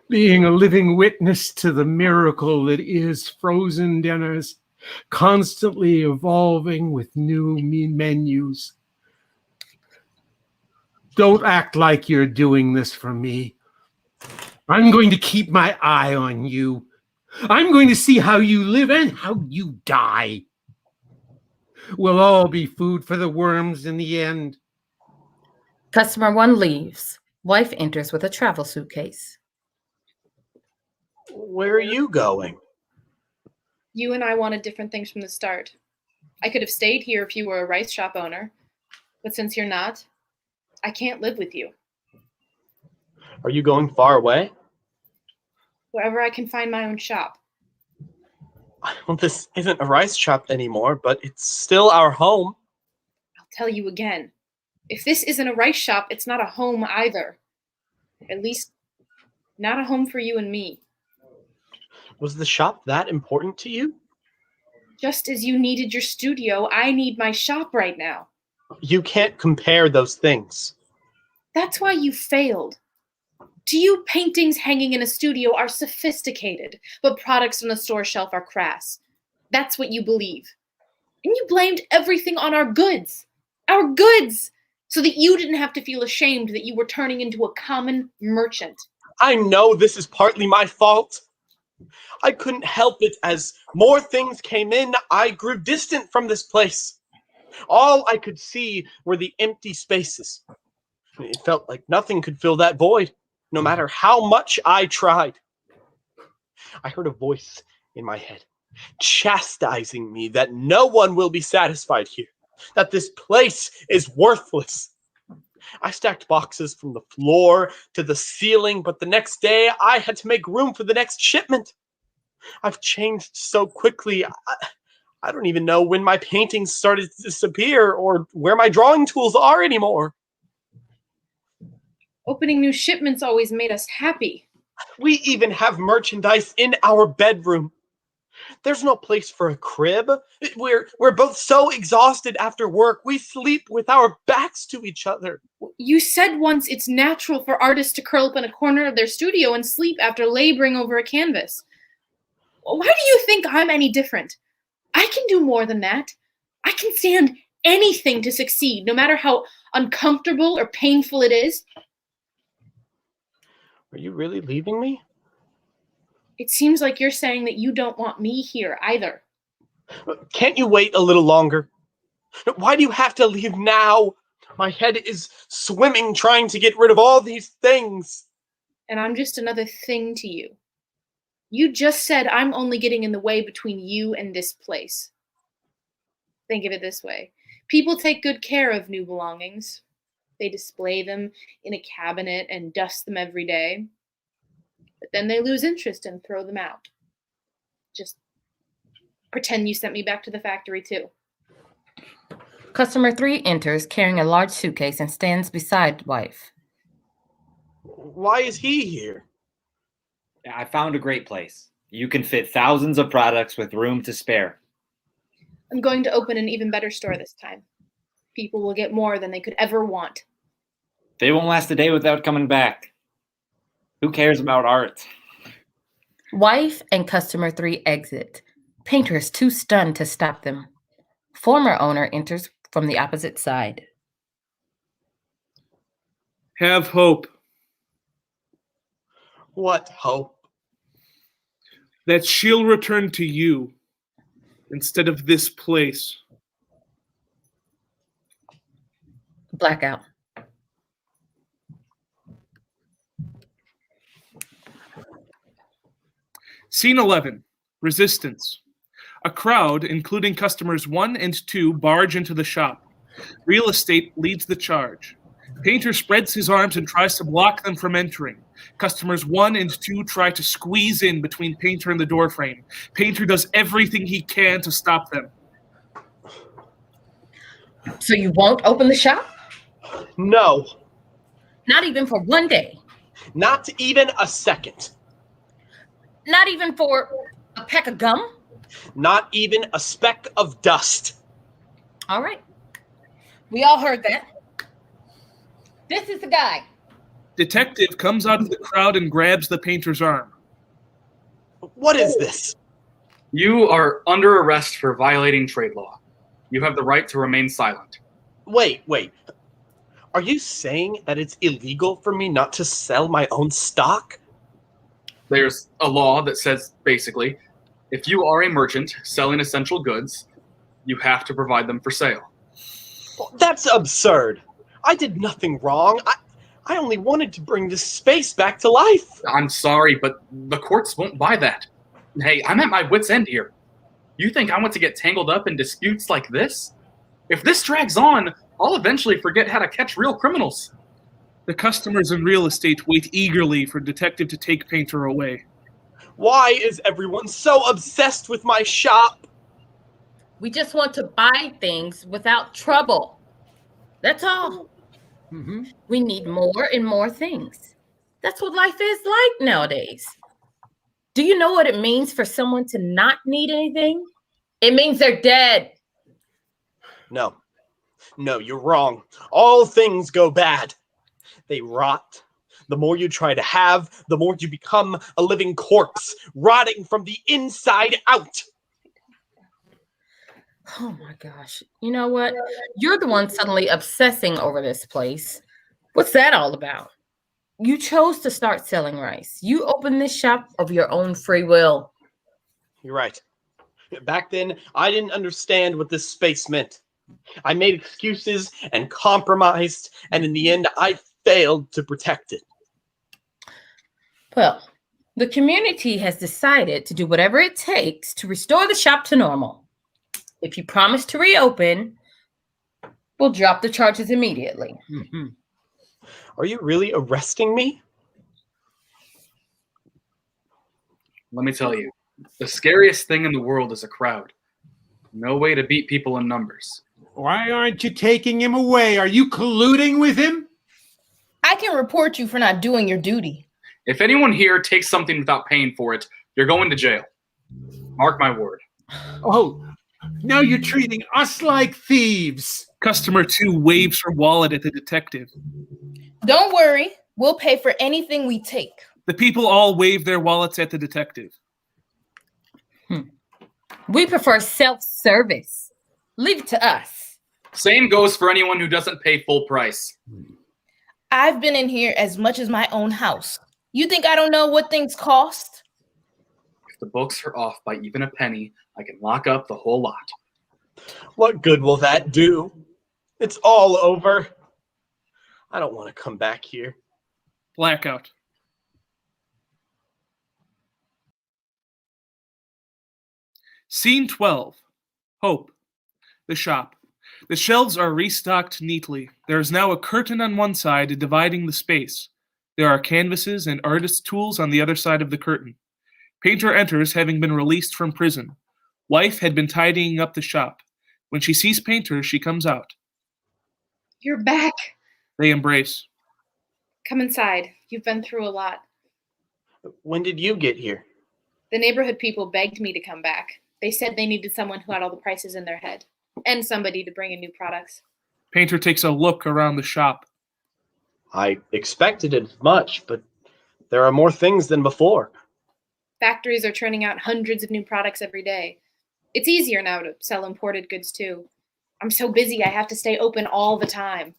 Being a living witness to the miracle that is frozen dinners, constantly evolving with new menus. Don't act like you're doing this for me. I'm going to keep my eye on you. I'm going to see how you live and how you die. We'll all be food for the worms in the end. Customer 1 leaves. Wife enters with a travel suitcase. Where are you going? You and I wanted different things from the start. I could have stayed here if you were a rice shop owner, but since you're not, I can't live with you. Are you going far away? Wherever I can find my own shop. Well, this isn't a rice shop anymore, but it's still our home. I'll tell you again. If this isn't a rice shop, it's not a home either. At least, not a home for you and me. Was the shop that important to you? Just as you needed your studio, I need my shop right now. You can't compare those things. That's why you failed. To you, paintings hanging in a studio are sophisticated, but products on a store shelf are crass. That's what you believe. And you blamed everything on our goods. Our goods! So that you didn't have to feel ashamed that you were turning into a common merchant. I know this is partly my fault. I couldn't help it. As more things came in, I grew distant from this place. All I could see were the empty spaces. It felt like nothing could fill that void, no matter how much I tried. I heard a voice in my head, chastising me that no one will be satisfied here, that this place is worthless. I stacked boxes from the floor to the ceiling, but the next day I had to make room for the next shipment. I've changed so quickly. I don't even know when my paintings started to disappear or where my drawing tools are anymore. Opening new shipments always made us happy. We even have merchandise in our bedroom. There's no place for a crib. We're both so exhausted after work. We sleep with our backs to each other. You said once it's natural for artists to curl up in a corner of their studio and sleep after laboring over a canvas. Why do you think I'm any different? I can do more than that. I can stand anything to succeed, no matter how uncomfortable or painful it is. Are you really leaving me? It seems like you're saying that you don't want me here either. Can't you wait a little longer? Why do you have to leave now? My head is swimming trying to get rid of all these things. And I'm just another thing to you. You just said I'm only getting in the way between you and this place. Think of it this way. People take good care of new belongings. They display them in a cabinet and dust them every day. But then they lose interest and throw them out. Just pretend you sent me back to the factory too. Customer 3 enters carrying a large suitcase and stands beside wife. Why is he here? I found a great place. You can fit thousands of products with room to spare. I'm going to open an even better store this time. People will get more than they could ever want. They won't last a day without coming back. Who cares about art? Wife and customer 3 exit. Painter is too stunned to stop them. Former owner enters from the opposite side. Have hope What hope? that she'll return to you instead of this place. Blackout. Scene 11. Resistance. A crowd, including customers 1 and 2, barge into the shop. Real estate leads the charge. Painter spreads his arms and tries to block them from entering. Customers 1 and 2 try to squeeze in between Painter and the doorframe. Painter does everything he can to stop them. So you won't open the shop? No, Not even for one day? not even a second. Not even for a peck of gum? Not even a speck of dust. All right. We all heard that. This is the guy. Detective comes out of the crowd and grabs the painter's arm. What is this? You are under arrest for violating trade law. You have the right to remain silent. Wait. Are you saying that it's illegal for me not to sell my own stock? There's a law that says, basically, if you are a merchant selling essential goods, you have to provide them for sale. Well, that's absurd. I did nothing wrong. I only wanted to bring this space back to life. I'm sorry, but the courts won't buy that. Hey, I'm at my wit's end here. You think I want to get tangled up in disputes like this? If this drags on, I'll eventually forget how to catch real criminals. The customers in real estate wait eagerly for Detective to take Painter away. Why is everyone so obsessed with my shop? We just want to buy things without trouble. That's all. Mm-hmm. We need more and more things. That's what life is like nowadays. Do you know what it means for someone to not need anything? It means they're dead. No, you're wrong. All things go bad. They rot. The more you try to have, the more you become a living corpse, rotting from the inside out. Oh my gosh. You know what? You're the one suddenly obsessing over this place. What's that all about? You chose to start selling rice. You opened this shop of your own free will. You're right. Back then, I didn't understand what this space meant. I made excuses and compromised, and in the end, I failed to protect it. Well, the community has decided to do whatever it takes to restore the shop to normal. If you promise to reopen, we'll drop the charges immediately. Mm-hmm. Are you really arresting me? Let me tell you, the scariest thing in the world is a crowd. No way to beat people in numbers. Why aren't you taking him away? Are you colluding with him? I can report you for not doing your duty. If anyone here takes something without paying for it, you're going to jail. Mark my word. Oh, now you're treating us like thieves. Customer 2 waves her wallet at the detective. Don't worry, we'll pay for anything we take. The people all wave their wallets at the detective. We prefer self-service. Leave it to us. Same goes for anyone who doesn't pay full price. I've been in here as much as my own house. You think I don't know what things cost? If the books are off by even a penny, I can lock up the whole lot. What good will that do? It's all over. I don't want to come back here. Blackout. Scene 12. Hope. The shop. The shelves are restocked neatly. There is now a curtain on one side dividing the space. There are canvases and artist tools on the other side of the curtain. Painter enters, having been released from prison. Wife had been tidying up the shop. When she sees Painter, she comes out. You're back. They embrace. Come inside. You've been through a lot. When did you get here? The neighborhood people begged me to come back. They said they needed someone who had all the prices in their head and somebody to bring in new products. Painter takes a look around the shop. I expected as much, but there are more things than before. Factories are churning out hundreds of new products every day. It's easier now to sell imported goods too. I'm so busy I have to stay open all the time.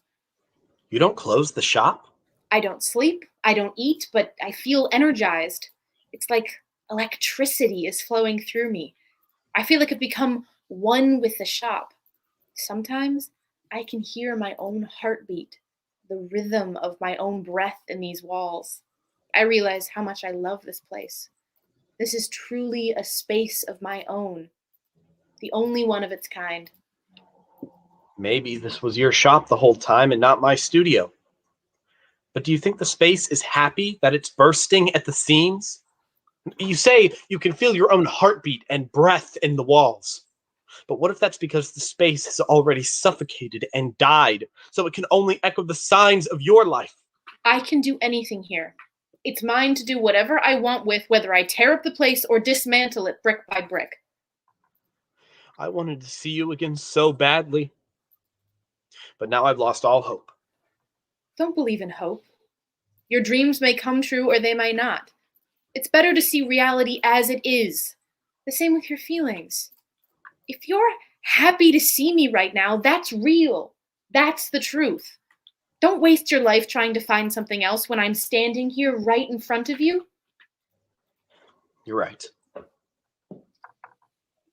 You don't close the shop? I don't sleep, I don't eat, but I feel energized. It's like electricity is flowing through me. I feel like I've become one with the shop. Sometimes I can hear my own heartbeat, the rhythm of my own breath in these walls. I realize how much I love this place. This is truly a space of my own, the only one of its kind. Maybe this was your shop the whole time and not my studio. But do you think the space is happy that it's bursting at the seams? You say you can feel your own heartbeat and breath in the walls. But what if that's because the space has already suffocated and died, so it can only echo the signs of your life? I can do anything here. It's mine to do whatever I want with, whether I tear up the place or dismantle it brick by brick. I wanted to see you again so badly. But now I've lost all hope. Don't believe in hope. Your dreams may come true or they may not. It's better to see reality as it is. The same with your feelings. If you're happy to see me right now, that's real. That's the truth. Don't waste your life trying to find something else when I'm standing here right in front of you. You're right.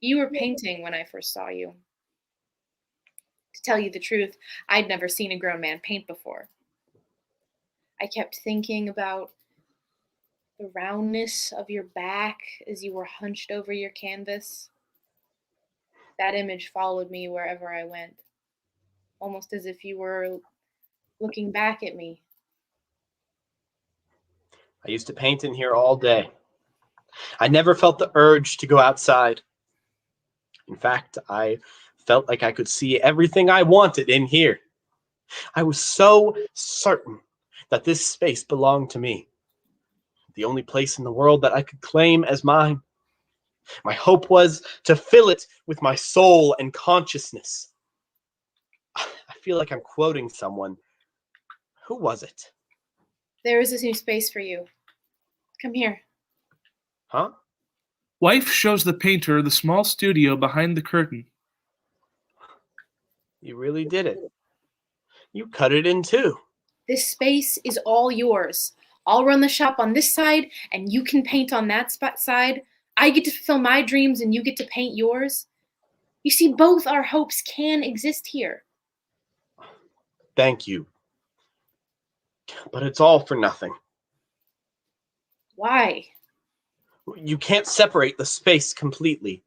You were painting when I first saw you. To tell you the truth, I'd never seen a grown man paint before. I kept thinking about the roundness of your back as you were hunched over your canvas. That image followed me wherever I went, almost as if you were looking back at me. I used to paint in here all day. I never felt the urge to go outside. In fact, I felt like I could see everything I wanted in here. I was so certain that this space belonged to me, the only place in the world that I could claim as mine. My hope was to fill it with my soul and consciousness. I feel like I'm quoting someone. Who was it? There is this new space for you. Come here. Huh? Wife shows the painter the small studio behind the curtain. You really did it. You cut it in two. This space is all yours. I'll run the shop on this side, and you can paint on that side. I get to fulfill my dreams, and you get to paint yours. You see, both our hopes can exist here. Thank you. But it's all for nothing. Why? You can't separate the space completely.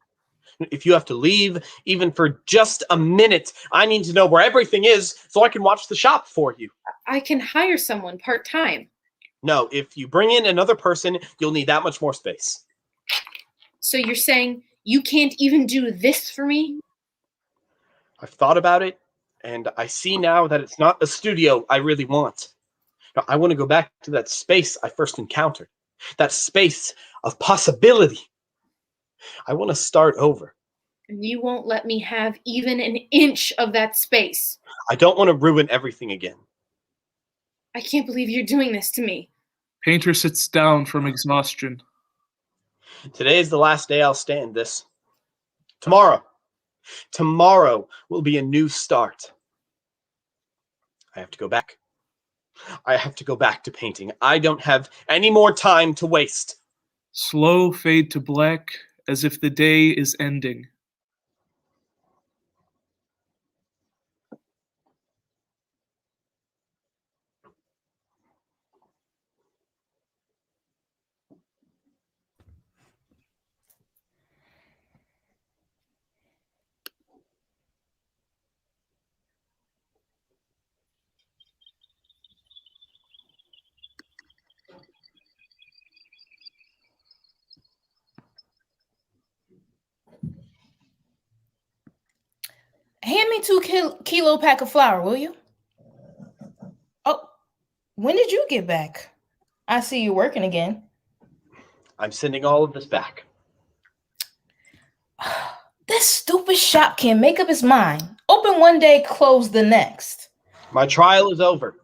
If you have to leave, even for just a minute, I need to know where everything is so I can watch the shop for you. I can hire someone part-time. No, if you bring in another person, you'll need that much more space. So you're saying you can't even do this for me? I've thought about it, and I see now that it's not a studio I really want. Now, I want to go back to that space I first encountered, that space of possibility. I want to start over. And you won't let me have even an inch of that space. I don't want to ruin everything again. I can't believe you're doing this to me. Painter sits down from exhaustion. Today is the last day I'll stand this. Tomorrow will be a new start. I have to go back. I have to go back to painting. I don't have any more time to waste. Slow fade to black, as if the day is ending. Hand me 2 kilo pack of flour, will you? Oh, when did you get back? I see you working again. I'm sending all of this back. This stupid shop can't make up its mind. Open one day, close the next. My trial is over.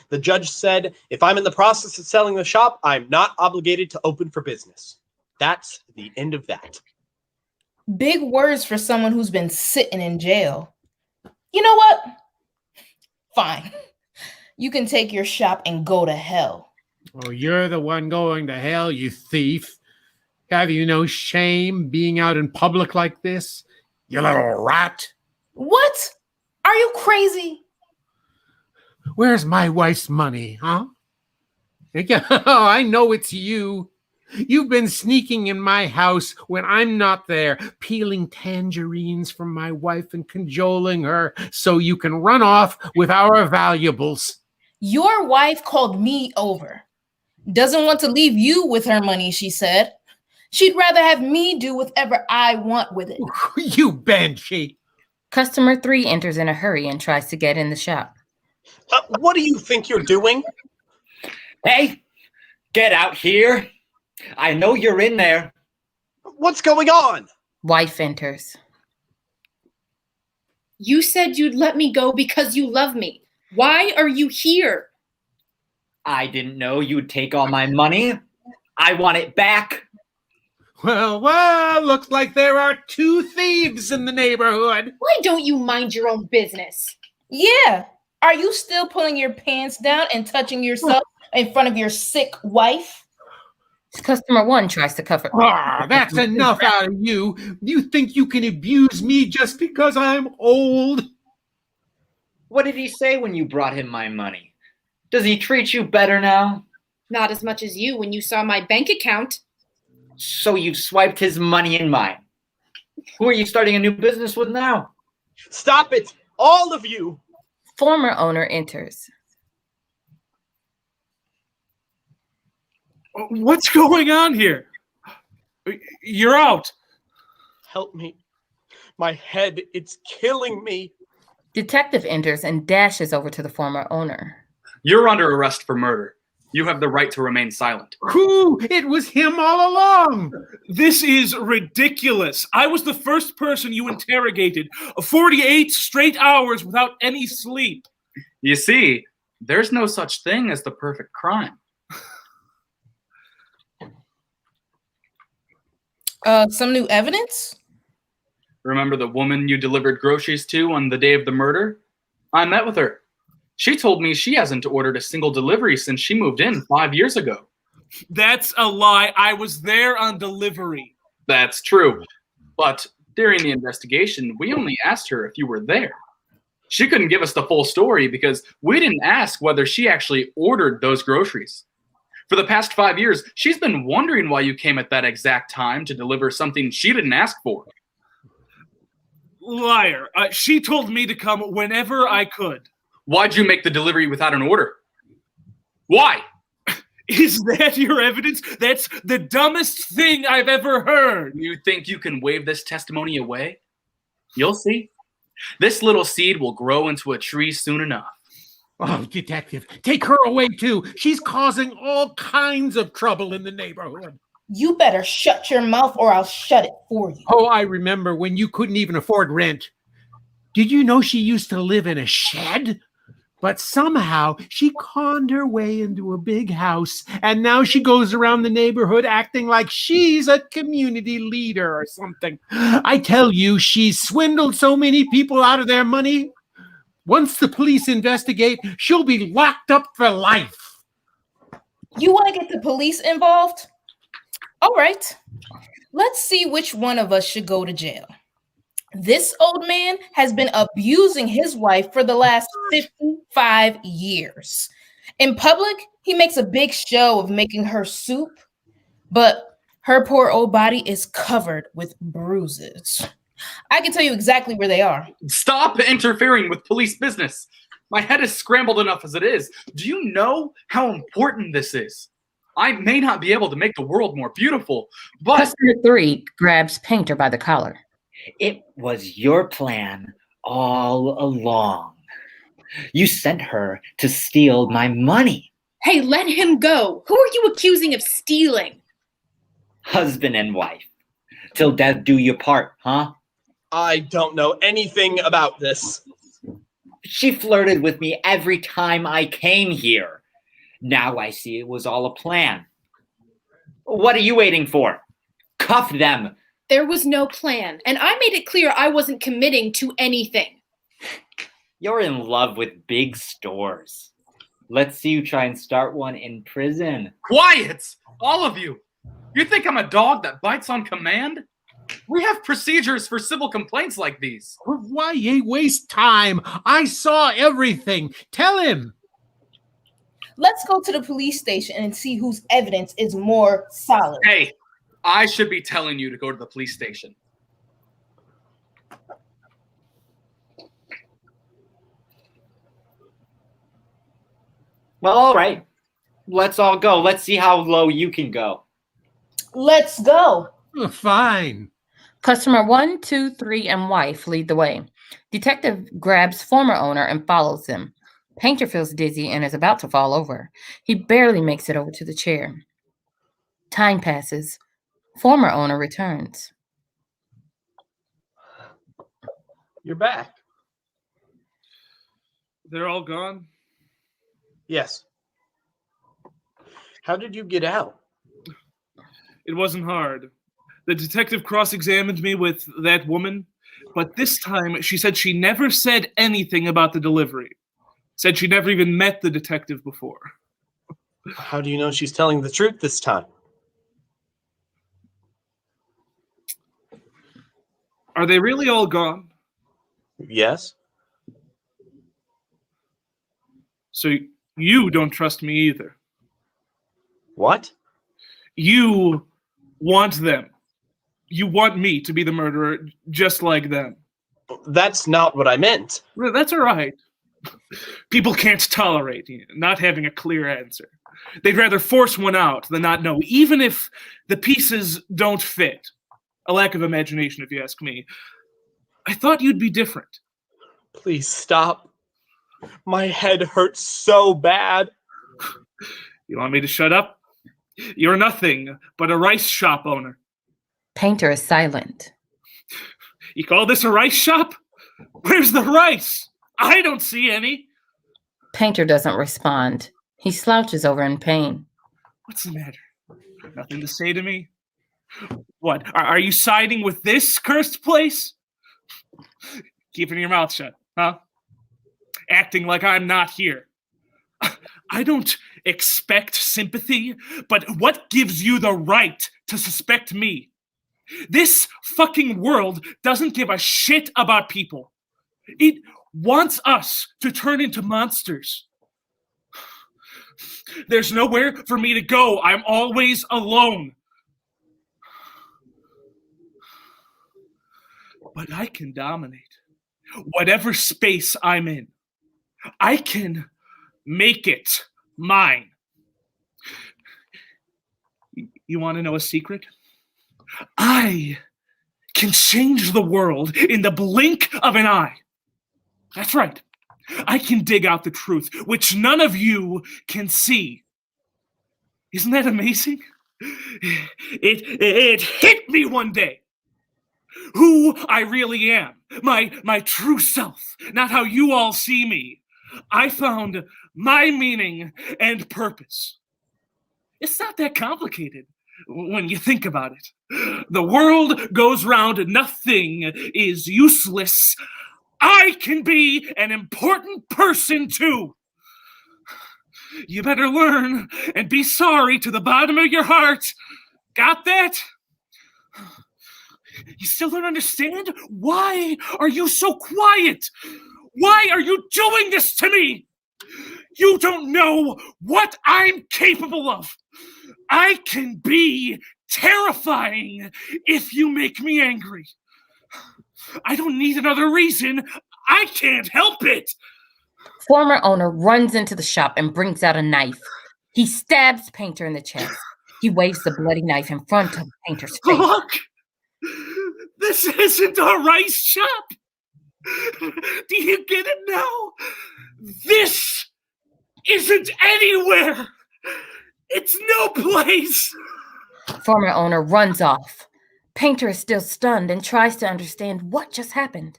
The judge said if I'm in the process of selling the shop, I'm not obligated to open for business. That's the end of that. Big words for someone who's been sitting in jail. You know what? Fine. You can take your shop and go to hell. Oh, you're the one going to hell, you thief. Have you no shame being out in public like this? You little rat. What? Are you crazy? Where's my wife's money, huh? Oh, I know it's you. You've been sneaking in my house when I'm not there, peeling tangerines from my wife and cajoling her so you can run off with our valuables. Your wife called me over. Doesn't want to leave you with her money, she said. She'd rather have me do whatever I want with it. You banshee. Customer 3 enters in a hurry and tries to get in the shop. What do you think you're doing? Hey, get out here. I know you're in there. What's going on? Wife enters. You said you'd let me go because you love me. Why are you here? I didn't know you'd take all my money. I want it back. Well, looks like there are 2 thieves in the neighborhood. Why don't you mind your own business? Yeah. Are you still pulling your pants down and touching yourself in front of your sick wife? Customer 1 tries to cover. That's enough out of you. You think you can abuse me just because I'm old? What did he say when you brought him my money? Does he treat you better now? Not as much as you when you saw my bank account. So you've swiped his money and mine. Who are you starting a new business with now? Stop it, all of you. Former owner enters. What's going on here? You're out. Help me. My head, it's killing me. Detective enters and dashes over to the former owner. You're under arrest for murder. You have the right to remain silent. It was him all along. This is ridiculous. I was the first person you interrogated. 48 straight hours without any sleep. You see, there's no such thing as the perfect crime. Some new evidence? Remember the woman you delivered groceries to on the day of the murder? I met with her. She told me she hasn't ordered a single delivery since she moved in 5 years ago. That's a lie. I was there on delivery. That's true. But during the investigation, we only asked her if you were there. She couldn't give us the full story because we didn't ask whether she actually ordered those groceries. For the past 5 years, she's been wondering why you came at that exact time to deliver something she didn't ask for. Liar. She told me to come whenever I could. Why'd you make the delivery without an order? Why? Is that your evidence? That's the dumbest thing I've ever heard. You think you can wave this testimony away? You'll see. This little seed will grow into a tree soon enough. Oh, detective, take her away too. She's causing all kinds of trouble in the neighborhood. You better shut your mouth or I'll shut it for you. Oh, I remember when you couldn't even afford rent. Did you know she used to live in a shed? But somehow she conned her way into a big house, and now she goes around the neighborhood acting like she's a community leader or something. I tell you, she's swindled so many people out of their money. Once the police investigate, she'll be locked up for life. You want to get the police involved? All right. Let's see which one of us should go to jail. This old man has been abusing his wife for the last 55 years. In public, he makes a big show of making her soup, but her poor old body is covered with bruises. I can tell you exactly where they are. Stop interfering with police business. My head is scrambled enough as it is. Do you know how important this is? I may not be able to make the world more beautiful, but... Customer 3 grabs Painter by the collar. It was your plan all along. You sent her to steal my money. Hey, let him go. Who are you accusing of stealing? Husband and wife. Till death do you part, huh? I don't know anything about this. She flirted with me every time I came here. Now I see it was all a plan. What are you waiting for? Cuff them. There was no plan, and I made it clear I wasn't committing to anything. You're in love with big stores. Let's see you try and start one in prison. Quiet! All of you! You think I'm a dog that bites on command? We have procedures for civil complaints like these. Why ye waste time? I saw everything. Tell him. Let's go to the police station and see whose evidence is more solid. Hey, I should be telling you to go to the police station. Well, all right. Let's all go. Let's see how low you can go. Let's go. Fine. Customer 1, 2, 3, and wife lead the way. Detective grabs former owner and follows him. Painter feels dizzy and is about to fall over. He barely makes it over to the chair. Time passes. Former owner returns. You're back. They're all gone? Yes. How did you get out? It wasn't hard. The detective cross-examined me with that woman, but this time she said she never said anything about the delivery. Said she never even met the detective before. How do you know she's telling the truth this time? Are they really all gone? Yes. So you don't trust me either. What? You want them. You want me to be the murderer just like them. That's not what I meant. Well, that's all right. People can't tolerate not having a clear answer. They'd rather force one out than not know, even if the pieces don't fit. A lack of imagination, if you ask me. I thought you'd be different. Please stop. My head hurts so bad. You want me to shut up? You're nothing but a rice shop owner. Painter is silent. You call this a rice shop? Where's the rice? I don't see any. Painter doesn't respond. He slouches over in pain. What's the matter? Nothing to say to me? What, are you siding with this cursed place? Keeping your mouth shut, huh? Acting like I'm not here. I don't expect sympathy, but what gives you the right to suspect me? This fucking world doesn't give a shit about people. It wants us to turn into monsters. There's nowhere for me to go. I'm always alone. But I can dominate whatever space I'm in. I can make it mine. You want to know a secret? I can change the world in the blink of an eye. That's right. I can dig out the truth, which none of you can see. Isn't that amazing? It hit me one day. Who I really am. My true self. Not how you all see me. I found my meaning and purpose. It's not that complicated when you think about it. The world goes round, nothing is useless. I can be an important person too. You better learn and be sorry to the bottom of your heart. Got that? You still don't understand? Why are you so quiet? Why are you doing this to me? You don't know what I'm capable of. I can be terrifying if you make me angry. I don't need another reason. I can't help it. Former owner runs into the shop and brings out a knife. He stabs Painter in the chest. He waves the bloody knife in front of Painter's face. Look! This isn't a rice shop! Do you get it now? This isn't anywhere! It's no place! Former owner runs off. Painter is still stunned and tries to understand what just happened.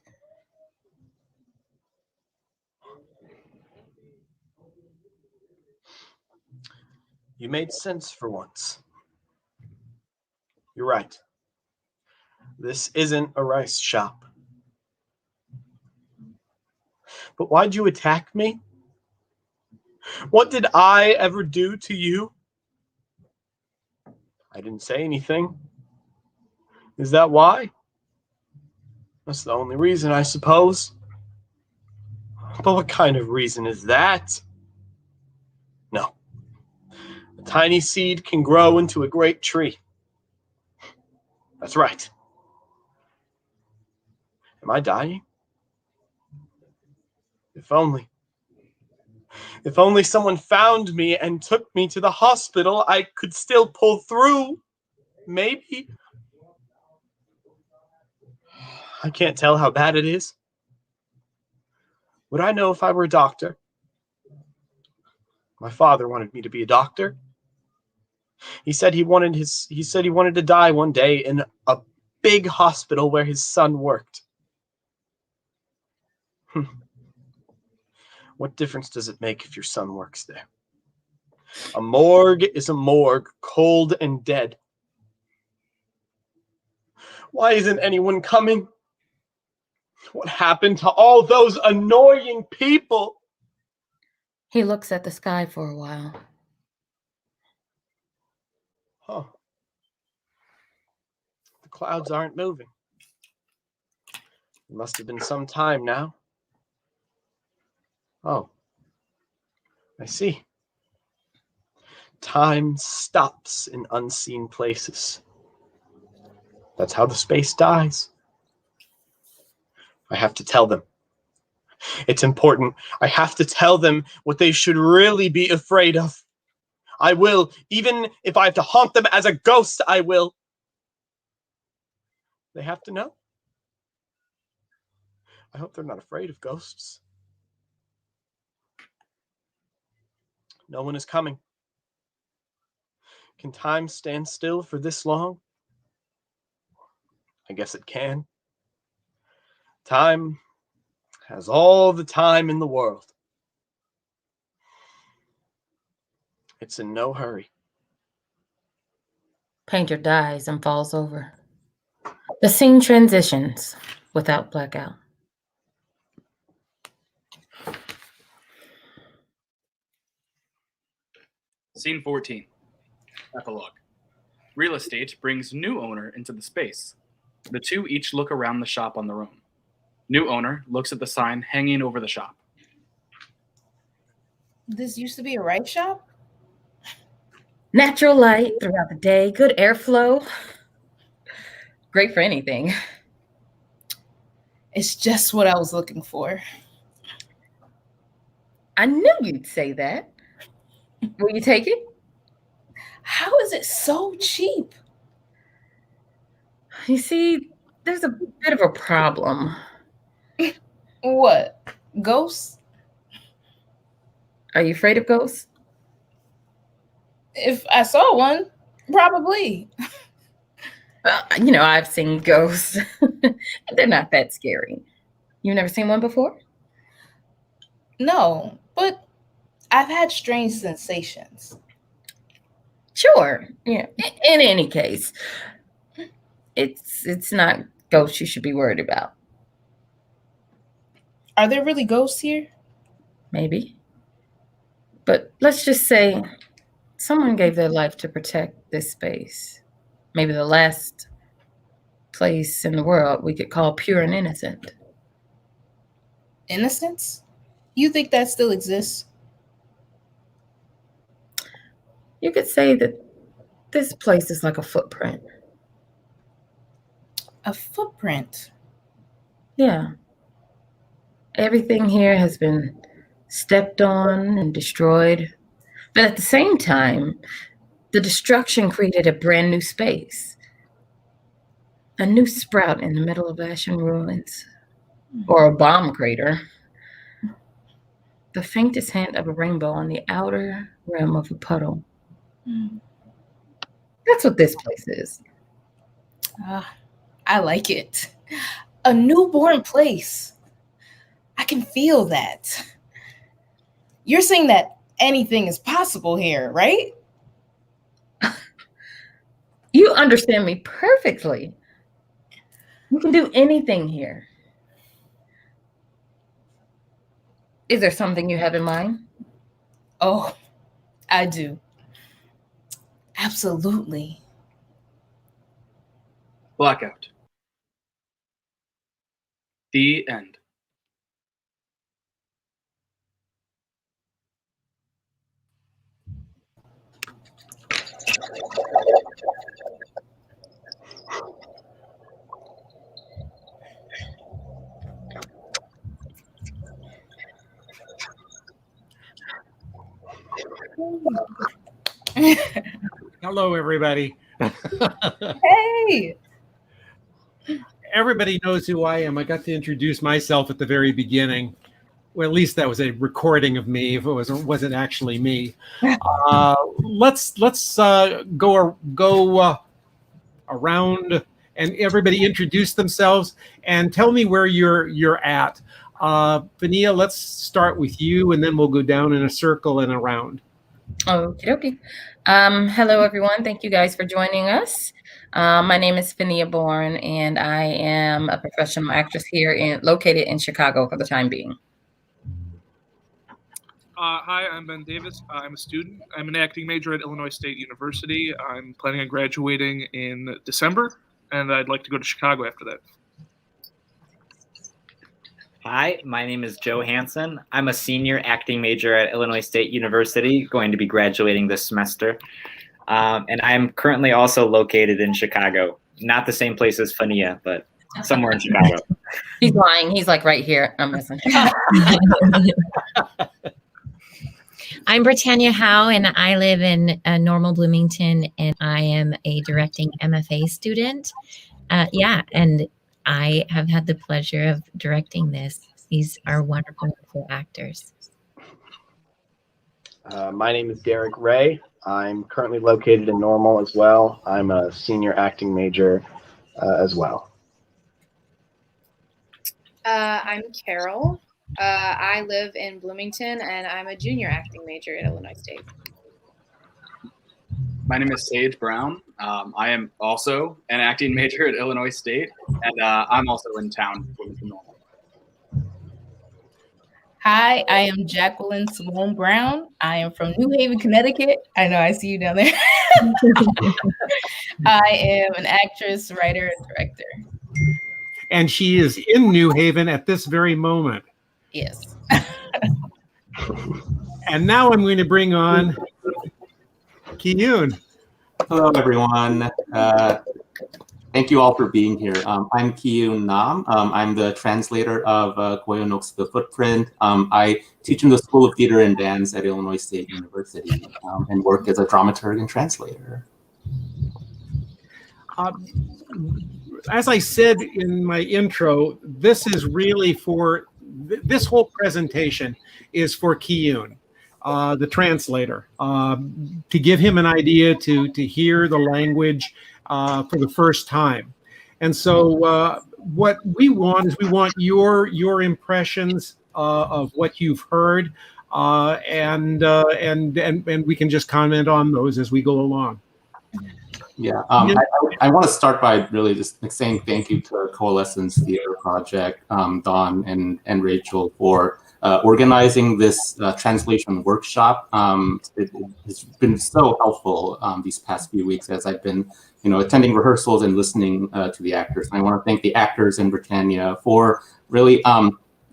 You made sense for once. You're right. This isn't a rice shop. But why'd you attack me? What did I ever do to you? I didn't say anything. Is that why? That's the only reason, I suppose. But what kind of reason is that? No. A tiny seed can grow into a great tree. That's right. Am I dying? If only. If only someone found me and took me to the hospital, I could still pull through. Maybe. I can't tell how bad it is. Would I know if I were a doctor? My father wanted me to be a doctor. He said he wanted to die one day in a big hospital where his son worked. What difference does it make if your son works there? A morgue is a morgue, cold and dead. Why isn't anyone coming? What happened to all those annoying people? He looks at the sky for a while. Huh. The clouds aren't moving. It must have been some time now. Oh, I see. Time stops in unseen places. That's how the space dies. I have to tell them. It's important. I have to tell them what they should really be afraid of. I will, even if I have to haunt them as a ghost, I will. They have to know. I hope they're not afraid of ghosts. No one is coming. Can time stand still for this long? I guess it can. Time has all the time in the world. It's in no hurry. Painter dies and falls over. The scene transitions without blackout. Scene 14. Epilogue. Real estate brings new owner into the space. The two each look around the shop on their own. New owner looks at the sign hanging over the shop. This used to be a rice shop? Natural light throughout the day, good airflow. Great for anything. It's just what I was looking for. I knew you'd say that. Will you take it? How is it so cheap? You see, there's a bit of a problem. What? Ghosts? Are you afraid of ghosts? If I saw one, probably. I've seen ghosts. They're not that scary. You've never seen one before? No, but I've had strange sensations. Sure. Yeah. In any case, it's not ghosts you should be worried about. Are there really ghosts here? Maybe. But let's just say someone gave their life to protect this space. Maybe the last place in the world we could call pure and innocent. Innocence? You think that still exists? You could say that this place is like a footprint. A footprint? Yeah. Everything here has been stepped on and destroyed. But at the same time, the destruction created a brand new space. A new sprout in the middle of ashen ruins. Or a bomb crater. The faintest hint of a rainbow on the outer rim of a puddle. That's what this place is. I like it. A newborn place. I can feel that. You're saying that anything is possible here, right? You understand me perfectly. You can do anything here. Is there something you have in mind? Oh, I do. Absolutely. Blackout. The end. Hello, everybody. Hey. Everybody knows who I am. I got to introduce myself at the very beginning. Well, at least that was a recording of me. If it wasn't actually me. Let's go around and everybody introduce themselves and tell me where you're at. Vania, let's start with you, and then we'll go down in a circle and around. Okie dokie. Hello, everyone. Thank you guys for joining us. My name is Finia Bourne, and I am a professional actress here located in Chicago for the time being. Hi, I'm Ben Davis. I'm a student. I'm an acting major at Illinois State University. I'm planning on graduating in December, and I'd like to go to Chicago after that. Hi, my name is Joe Hansen. I'm a senior acting major at Illinois State University, going to be graduating this semester. And I'm currently also located in Chicago. Not the same place as Fania, but somewhere in Chicago. He's lying. He's like right here. I'm messing. I'm Britannia Howe, and I live in Normal Bloomington, and I am a directing MFA student. And I have had the pleasure of directing this. These are wonderful, wonderful actors. My name is Derek Ray. I'm currently located in Normal as well. I'm a senior acting major as well. I'm Carol. I live in Bloomington, and I'm a junior acting major at Illinois State. My name is Sage Brown. I am also an acting major at Illinois State, and I'm also in town. Hi, I am Jacqueline Simone Brown. I am from New Haven, Connecticut. I know, I see you down there. I am an actress, writer, and director. And she is in New Haven at this very moment. Yes. And now I'm going to bring on Kee-Yoon. Hello, everyone. Thank you all for being here. I'm Kee-Yoon Nahm. I'm the translator of Ko Yeon-ok's The Footprint. I teach in the School of Theater and Dance at Illinois State University and work as a dramaturg and translator. As I said in my intro, this is really this whole presentation is for Kee-Yoon, the translator, to give him an idea to hear the language for the first time. And so what we want is your impressions of what you've heard, and we can just comment on those as we go along. Yeah, I want to start by really just saying thank you to Coalescence Theatre Project, Dawn and Rachel, for organizing this translation workshop. It has been so helpful these past few weeks as I've been, attending rehearsals and listening to the actors. And I want to thank the actors in Britannia for really,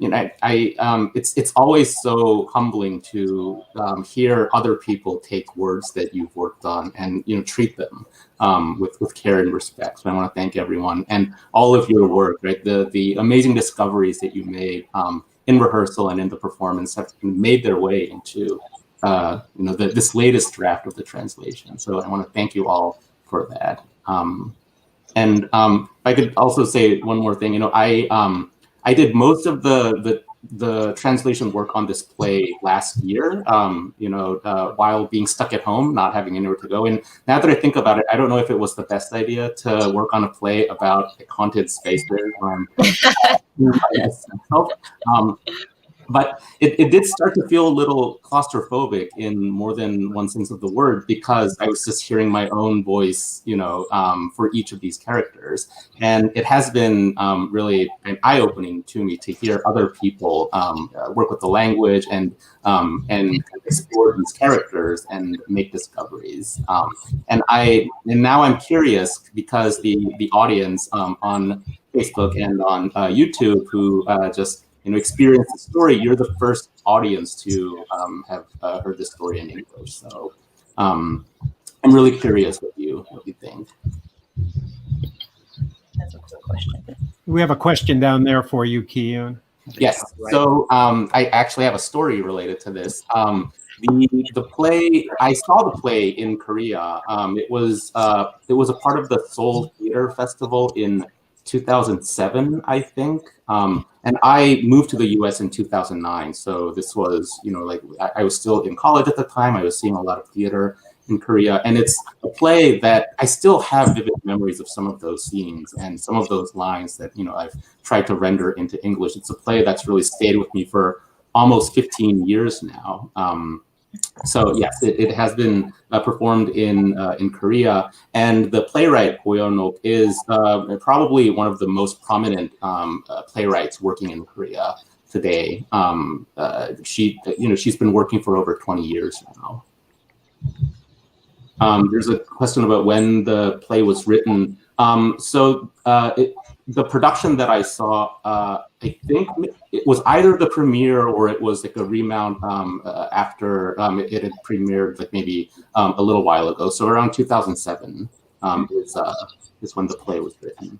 it's always so humbling to hear other people take words that you've worked on and treat them with care and respect. So I want to thank everyone and all of your work. Right, the amazing discoveries that you made in rehearsal and in the performance have made their way into this latest draft of the translation. So I want to thank you all for that. And if I could also say one more thing, I did most of the translation work on this play last year, while being stuck at home, not having anywhere to go. And now that I think about it, I don't know if it was the best idea to work on a play about haunted spaces. But it did start to feel a little claustrophobic in more than one sense of the word, because I was just hearing my own voice, for each of these characters. And it has been really eye-opening to me to hear other people work with the language and explore these characters and make discoveries. And now I'm curious, because the audience on Facebook and on YouTube who just experience the story, you're the first audience to have heard the story in English. So I'm really curious what you think. That's a cool question. We have a question down there for you, Kee-Yoon. Yes. So I actually have a story related to this. The play, I saw the play in Korea. It was a part of the Seoul Theater Festival in 2007, I think. And I moved to the US in 2009. So this was, I was still in college at the time. I was seeing a lot of theater in Korea. And it's a play that I still have vivid memories of some of those scenes and some of those lines that, I've tried to render into English. It's a play that's really stayed with me for almost 15 years now. So yes, it has been performed in Korea, and the playwright Ko Yeon-ok is probably one of the most prominent playwrights working in Korea today. She's been working for over 20 years now. There's a question about when the play was written. The production that I saw, I think it was either the premiere or it was like a remount after it had premiered, like maybe a little while ago. So around 2007 is when the play was written.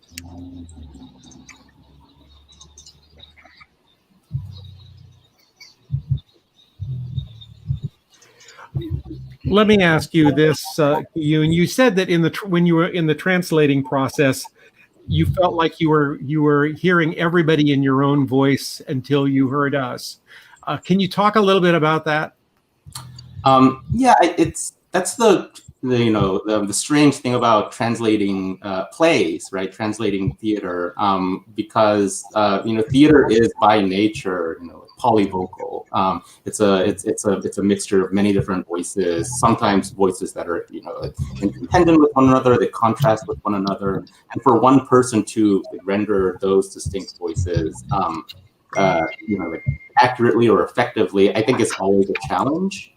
Let me ask you this, Kee-Yoon. You said that when you were in the translating process, you felt like you were hearing everybody in your own voice until you heard us. Can you talk a little bit about that? Yeah, that's the strange thing about translating plays, right? Translating theater, because theater is by nature polyvocal. It's a mixture of many different voices. Sometimes voices that are independent with one another, they contrast with one another, and for one person to render those distinct voices, accurately or effectively, I think is always a challenge.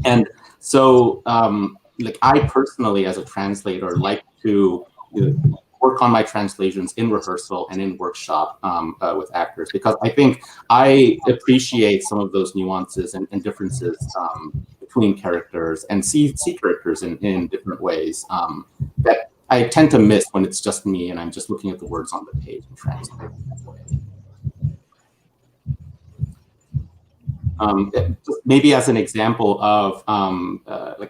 And so, I personally, as a translator, like to work on my translations in rehearsal and in workshop with actors, because I think I appreciate some of those nuances and differences between characters, and see characters in different ways that I tend to miss when it's just me and I'm just looking at the words on the page and translating that way. Maybe as an example of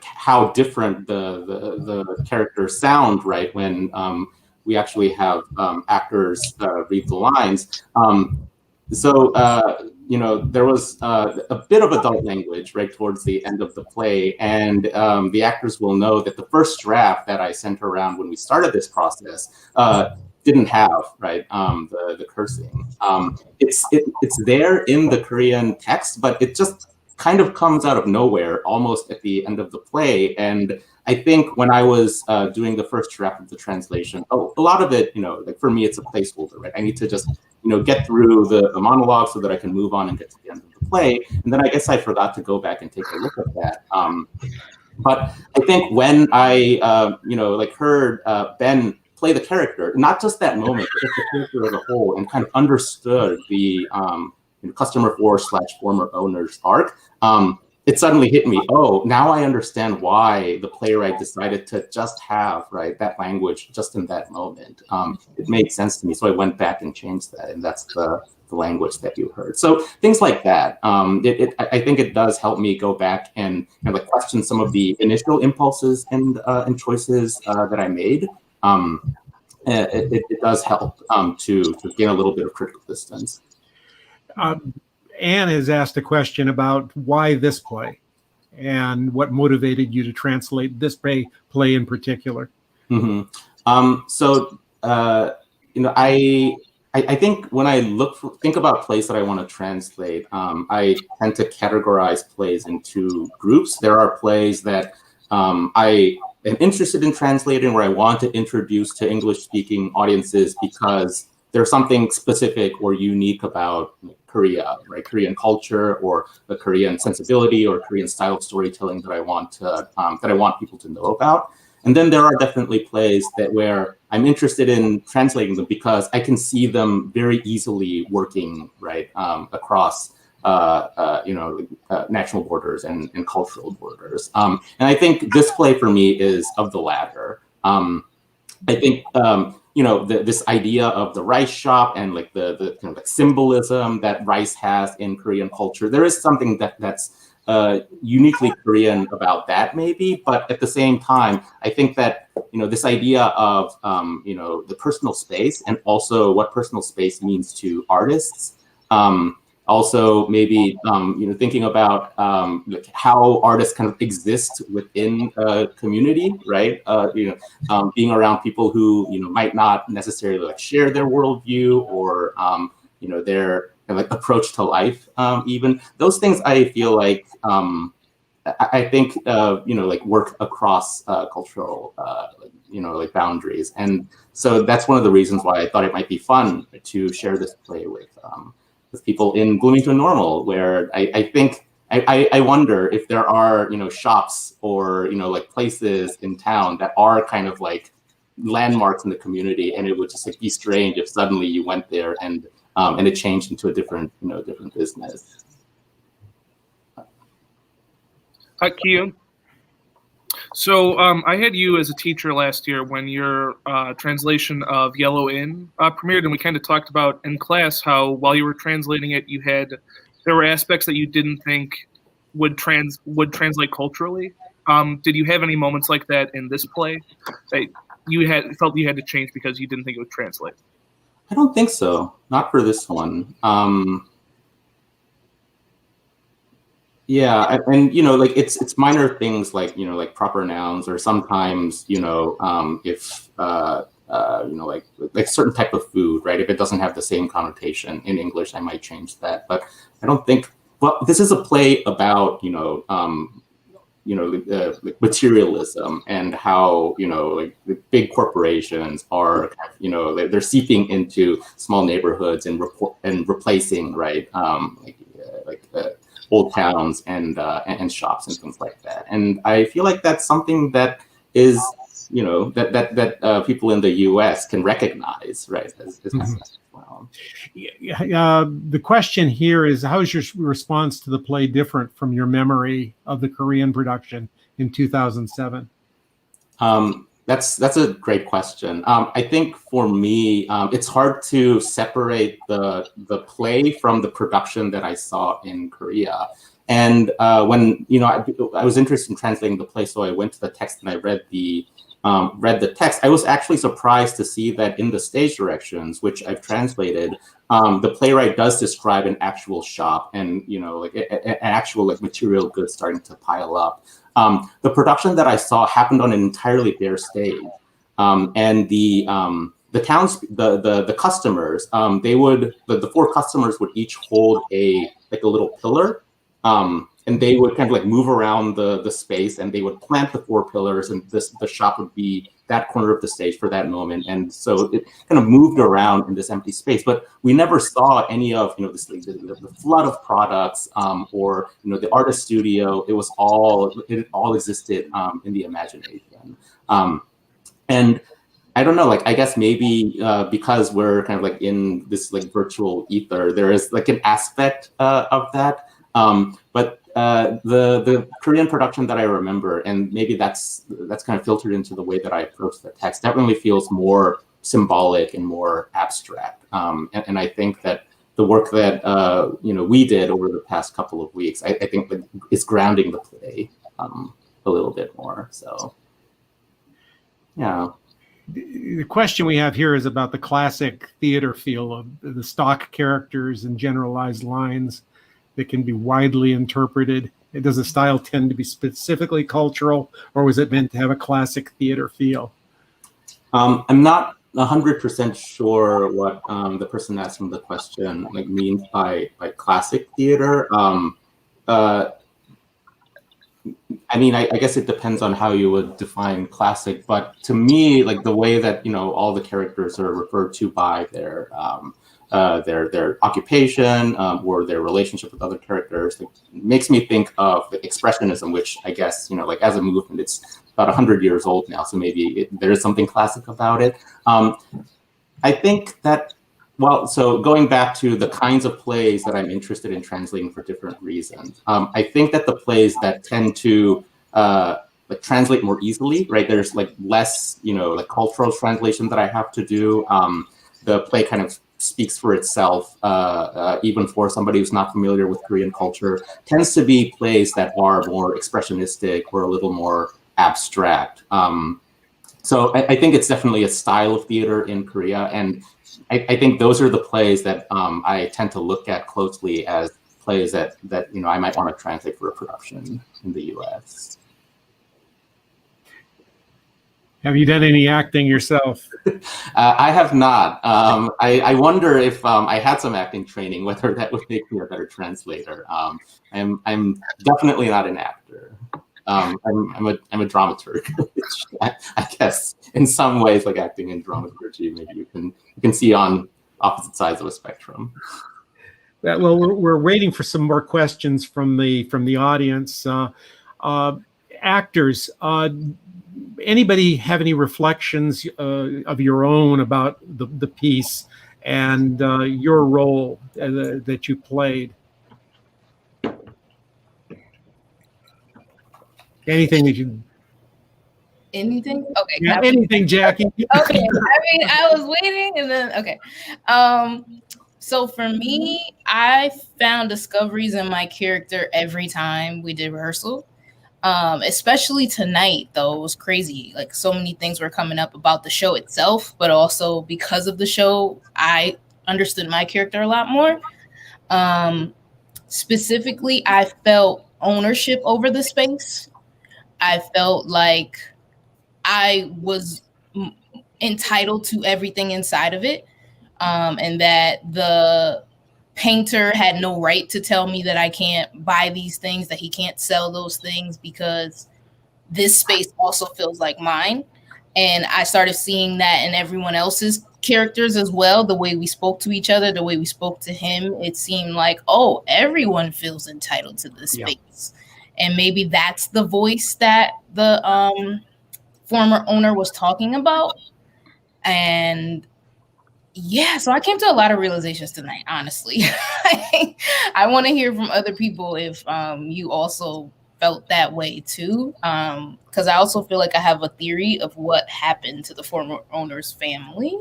how different the characters sound, right, when we actually have actors read the lines. There was a bit of adult language right towards the end of the play, and the actors will know that the first draft that I sent around when we started this process didn't have the cursing. It's there in the Korean text, but it just kind of comes out of nowhere almost at the end of the play. And I think when I was doing the first draft of the translation, a lot of it, for me, it's a placeholder, right? I need to just, get through the monologue so that I can move on and get to the end of the play. And then I guess I forgot to go back and take a look at that. But I think when I, heard Ben play the character, not just that moment, but just the character as a whole, and kind of understood the customer former owner's arc, it suddenly hit me, oh, now I understand why the playwright decided to just have that language just in that moment. It made sense to me, so I went back and changed that, and that's the language that you heard. So things like that, I think it does help me go back and question some of the initial impulses and choices that I made. It does help to gain a little bit of critical distance. Anne has asked a question about why this play and what motivated you to translate this play in particular. Mm-hmm. I I think when I think about plays that I want to translate, I tend to categorize plays into groups. There are plays that I am interested in translating, where I want to introduce to English-speaking audiences because there's something specific or unique about Korea, right? Korean culture or the Korean sensibility or Korean style of storytelling that I want people to know about. And then there are definitely plays where I'm interested in translating them because I can see them very easily working right across national borders and cultural borders. And I think this play for me is of the latter. I think this idea of the rice shop and like the kind of like symbolism that rice has in Korean culture, there is something that's uniquely Korean about that, maybe. But at the same time, I think that this idea of the personal space and also what personal space means to artists. Also, maybe thinking about like how artists kind of exist within a community, right? Being around people who might not necessarily like share their worldview or their kind of like approach to life. Even those things, I feel like I think like work across cultural like boundaries, and so that's one of the reasons why I thought it might be fun to share this play with people in Bloomington Normal, where I think I wonder if there are shops or like places in town that are kind of like landmarks in the community, and it would just like be strange if suddenly you went there and it changed into a different different business. Kee-Yoon. So I had you as a teacher last year when your translation of Yellow Inn premiered, and we kind of talked about in class how while you were translating it, there were aspects that you didn't think would translate culturally. Did you have any moments like that in this play that you felt you had to change because you didn't think it would translate? I don't think so. Not for this one. Yeah, and like it's minor things like like proper nouns, or sometimes if like certain type of food, right? If it doesn't have the same connotation in English, I might change that. But I don't think. Well, this is a play about like materialism and how like the big corporations are they're seeping into small neighborhoods and replacing right old towns and shops and things like that. And I feel like that's something that is that people in the U.S. can recognize, right? As well. The question here is, how is your response to the play different from your memory of the Korean production in 2007? That's a great question. I think for me, it's hard to separate the play from the production that I saw in Korea. And when I was interested in translating the play, so I went to the text and I read the text. I was actually surprised to see that in the stage directions, which I've translated, the playwright does describe an actual shop and like an actual like material goods starting to pile up. The production that I saw happened on an entirely bare stage, and the customers, the four customers would each hold a little pillar, and they would kind of like move around the space, and they would plant the four pillars, and the shop would be that corner of the stage for that moment. And so it kind of moved around in this empty space, but we never saw any of this the flood of products or the artist studio. It all existed in the imagination. And I don't know, like I guess maybe because we're kind of like in this like virtual ether, there is like an aspect of that. But the Korean production that I remember, and maybe that's kind of filtered into the way that I approach the text, definitely feels more symbolic and more abstract. And I think that the work that we did over the past couple of weeks, I think that is grounding the play a little bit more. So, yeah. The question we have here is about the classic theater feel of the stock characters and generalized lines that can be widely interpreted. Does the style tend to be specifically cultural, or was it meant to have a classic theater feel? I'm not 100% sure what the person asking the question like means by classic theater. I mean, I guess it depends on how you would define classic, but to me, like the way that, you know, all the characters are referred to by their occupation or their relationship with other characters, it makes me think of the expressionism, which I guess, you know, like as a movement, it's about 100 years old now, so maybe there is something classic about it. I think that, well, so going back to the kinds of plays that I'm interested in translating for different reasons, I think that the plays that tend to like translate more easily, right? There's like less, you know, like cultural translation that I have to do. The play kind of speaks for itself, even for somebody who's not familiar with Korean culture, tends to be plays that are more expressionistic or a little more abstract. So I think it's definitely a style of theater in Korea, and I think those are the plays that I tend to look at closely as plays that you know I might want to translate for a production in the U.S. Have you done any acting yourself? I have not. I wonder if I had some acting training, whether that would make me a better translator. I'm definitely not an actor. I'm a dramaturg, which I guess in some ways, like acting and dramaturgy, maybe you can see on opposite sides of a spectrum. Well, we're waiting for some more questions from the audience. Actors, anybody have any reflections of your own about the piece and your role that you played? Anything that you... Anything? Okay. Yeah, anything, Jackie. Okay. I mean, I was waiting and then, okay. So for me, I found discoveries in my character every time we did rehearsal. Especially tonight, though, it was crazy. Like so many things were coming up about the show itself, but also because of the show, I understood my character a lot more. Specifically, I felt ownership over the space. I felt like I was entitled to everything inside of it, and that the painter had no right to tell me that I can't buy these things, that he can't sell those things because this space also feels like mine. And I started seeing that in everyone else's characters as well, the way we spoke to each other, the way we spoke to him. It seemed like, oh, everyone feels entitled to this space. And maybe that's the voice that the former owner was talking about. And yeah, so I came to a lot of realizations tonight, honestly. I want to hear from other people if you also felt that way too. Because I also feel like I have a theory of what happened to the former owner's family.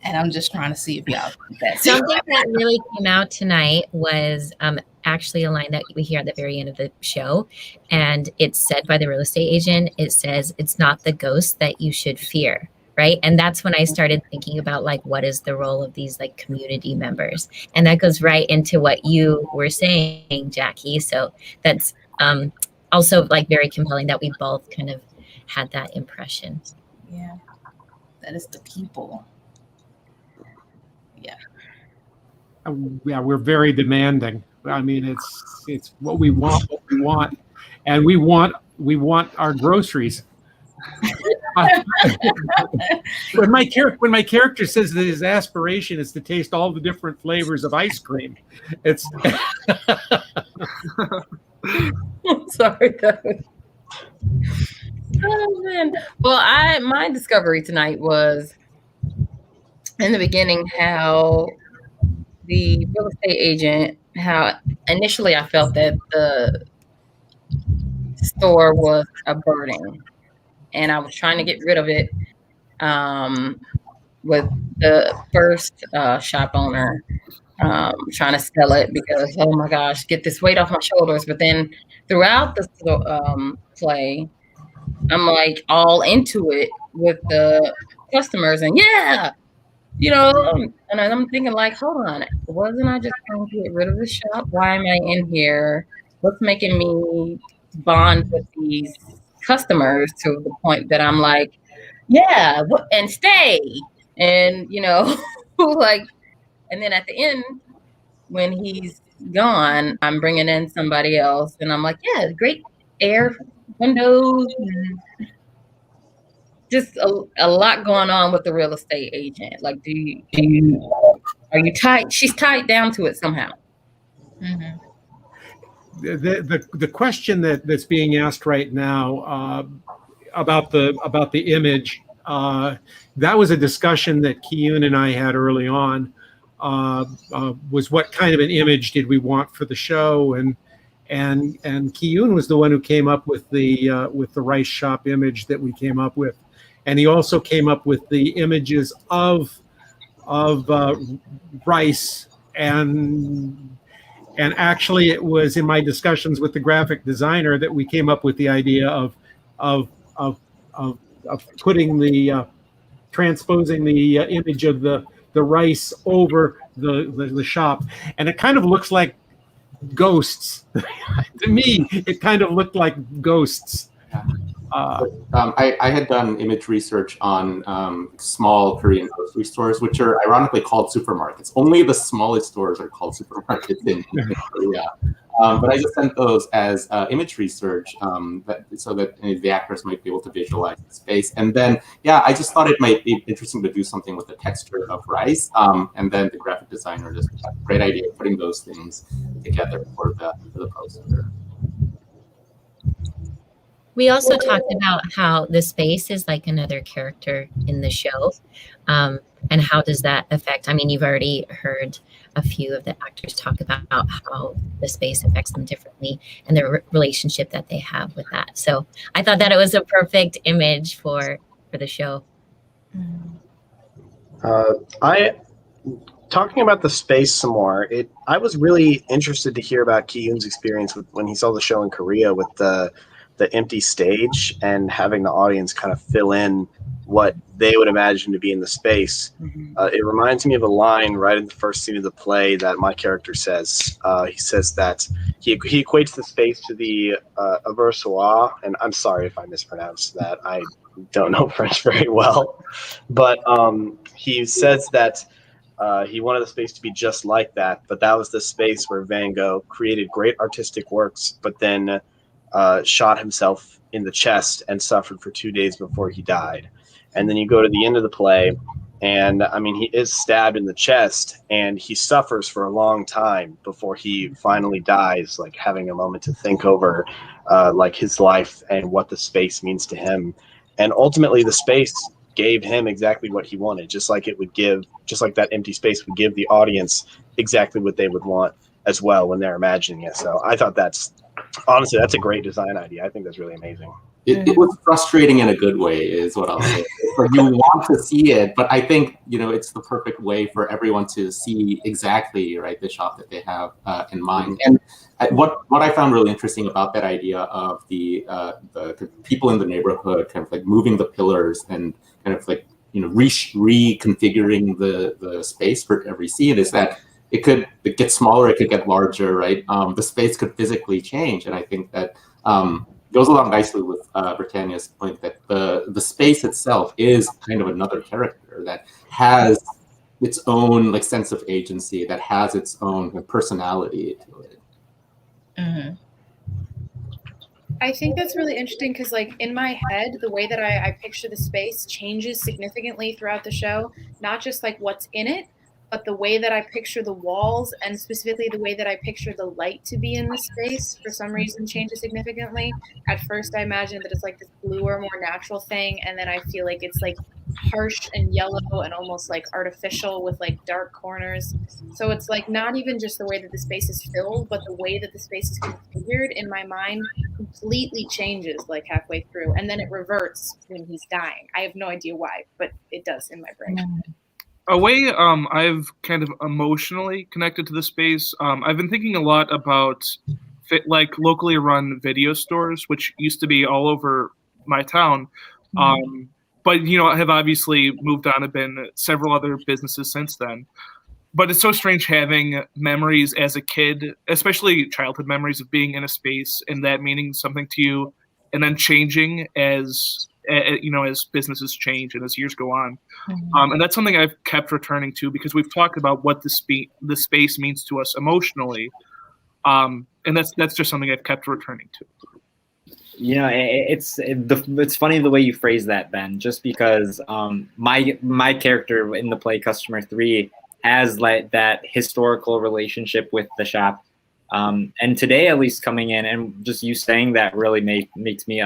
And I'm just trying to see if y'all think that. Something that really came out tonight was actually a line that we hear at the very end of the show. And it's said by the real estate agent. It says, "It's not the ghost that you should fear." Right. And that's when I started thinking about like, what is the role of these like community members? And that goes right into what you were saying, Jackie. So that's also like very compelling that we both kind of had that impression. Yeah, that is the people. Yeah. Yeah, we're very demanding. I mean, it's what we want, and we want our groceries. When my character says that his aspiration is to taste all the different flavors of ice cream, it's sorry guys. Oh man. Well, my discovery tonight was in the beginning how the real estate agent, how initially I felt that the store was a burden. And I was trying to get rid of it with the first shop owner, trying to sell it because, oh my gosh, get this weight off my shoulders. But then throughout the play, I'm like all into it with the customers. And yeah, you know, and I'm thinking like, hold on, wasn't I just trying to get rid of the shop? Why am I in here? What's making me bond with these customers to the point that I'm like, yeah, and stay. And, like, and then at the end, when he's gone, I'm bringing in somebody else. And I'm like, yeah, great air, windows, and just a lot going on with the real estate agent. Like, are you tied? She's tied down to it somehow. Mhm. The question that's being asked right now about the image, that was a discussion that Kee-Yoon and I had early on. Was what kind of an image did we want for the show, and Kee-Yoon was the one who came up with the rice shop image that we came up with, and he also came up with the images of rice, and actually it was in my discussions with the graphic designer that we came up with the idea of putting the transposing the image of the rice over the shop, and it kind of looks like ghosts. To me, it kind of looked like ghosts. I had done image research on small Korean grocery stores, which are ironically called supermarkets. Only the smallest stores are called supermarkets in Korea. But I just sent those as image research so that the actors might be able to visualize the space. And then, yeah, I just thought it might be interesting to do something with the texture of rice. And then the graphic designer just had a great idea of putting those things together for the poster. We also talked about how the space is like another character in the show. And how does that affect? I mean, you've already heard a few of the actors talk about how the space affects them differently and the relationship that they have with that. So I thought that it was a perfect image for the show. Talking about the space some more, I was really interested to hear about Kee-Yoon's experience when he saw the show in Korea with the empty stage and having the audience kind of fill in what they would imagine to be in the space. It reminds me of a line right in the first scene of the play that my character says. He says that he equates the space to the aversoir, and I'm sorry if I mispronounced that. I don't know French very well, but he says that he wanted the space to be just like that, but that was the space where Van Gogh created great artistic works, but then shot himself in the chest and suffered for 2 days before he died. And then you go to the end of the play, and I mean, he is stabbed in the chest, and he suffers for a long time before he finally dies, like having a moment to think over like his life and what the space means to him. And ultimately, the space gave him exactly what he wanted, just like that empty space would give the audience exactly what they would want as well when they're imagining it. So I thought honestly, that's a great design idea. I think that's really amazing. It was frustrating in a good way, is what I'll say. You want to see it, but I think it's the perfect way for everyone to see exactly the shot that they have in mind. And what I found really interesting about that idea of the people in the neighborhood kind of like moving the pillars and kind of like reconfiguring the space for every scene is that it could get smaller, it could get larger, right? The space could physically change, and I think that goes along nicely with Britannia's point that the space itself is kind of another character that has its own sense of agency, that has its own personality to it. Mm-hmm. I think that's really interesting because, in my head, the way that I picture the space changes significantly throughout the show. Not just what's in it, but the way that I picture the walls, and specifically the way that I picture the light to be in the space, for some reason changes significantly. At first, I imagine that it's this bluer, more natural thing, and then I feel like it's harsh and yellow and almost artificial with dark corners. So it's not even just the way that the space is filled, but the way that the space is configured in my mind completely changes halfway through, and then it reverts when he's dying. I have no idea why, but it does in my brain. A way I've kind of emotionally connected to the space, I've been thinking a lot about locally run video stores, which used to be all over my town. But have obviously moved on and been several other businesses since then. But it's so strange having memories as a kid, especially childhood memories of being in a space and that meaning something to you, and then changing as as businesses change and as years go on. And that's something I've kept returning to because we've talked about what the space means to us emotionally. And that's just something I've kept returning to. It's funny the way you phrase that, Ben, just because my character in the play Customer 3 has like that historical relationship with the shop. And today, at least coming in and just you saying that really makes me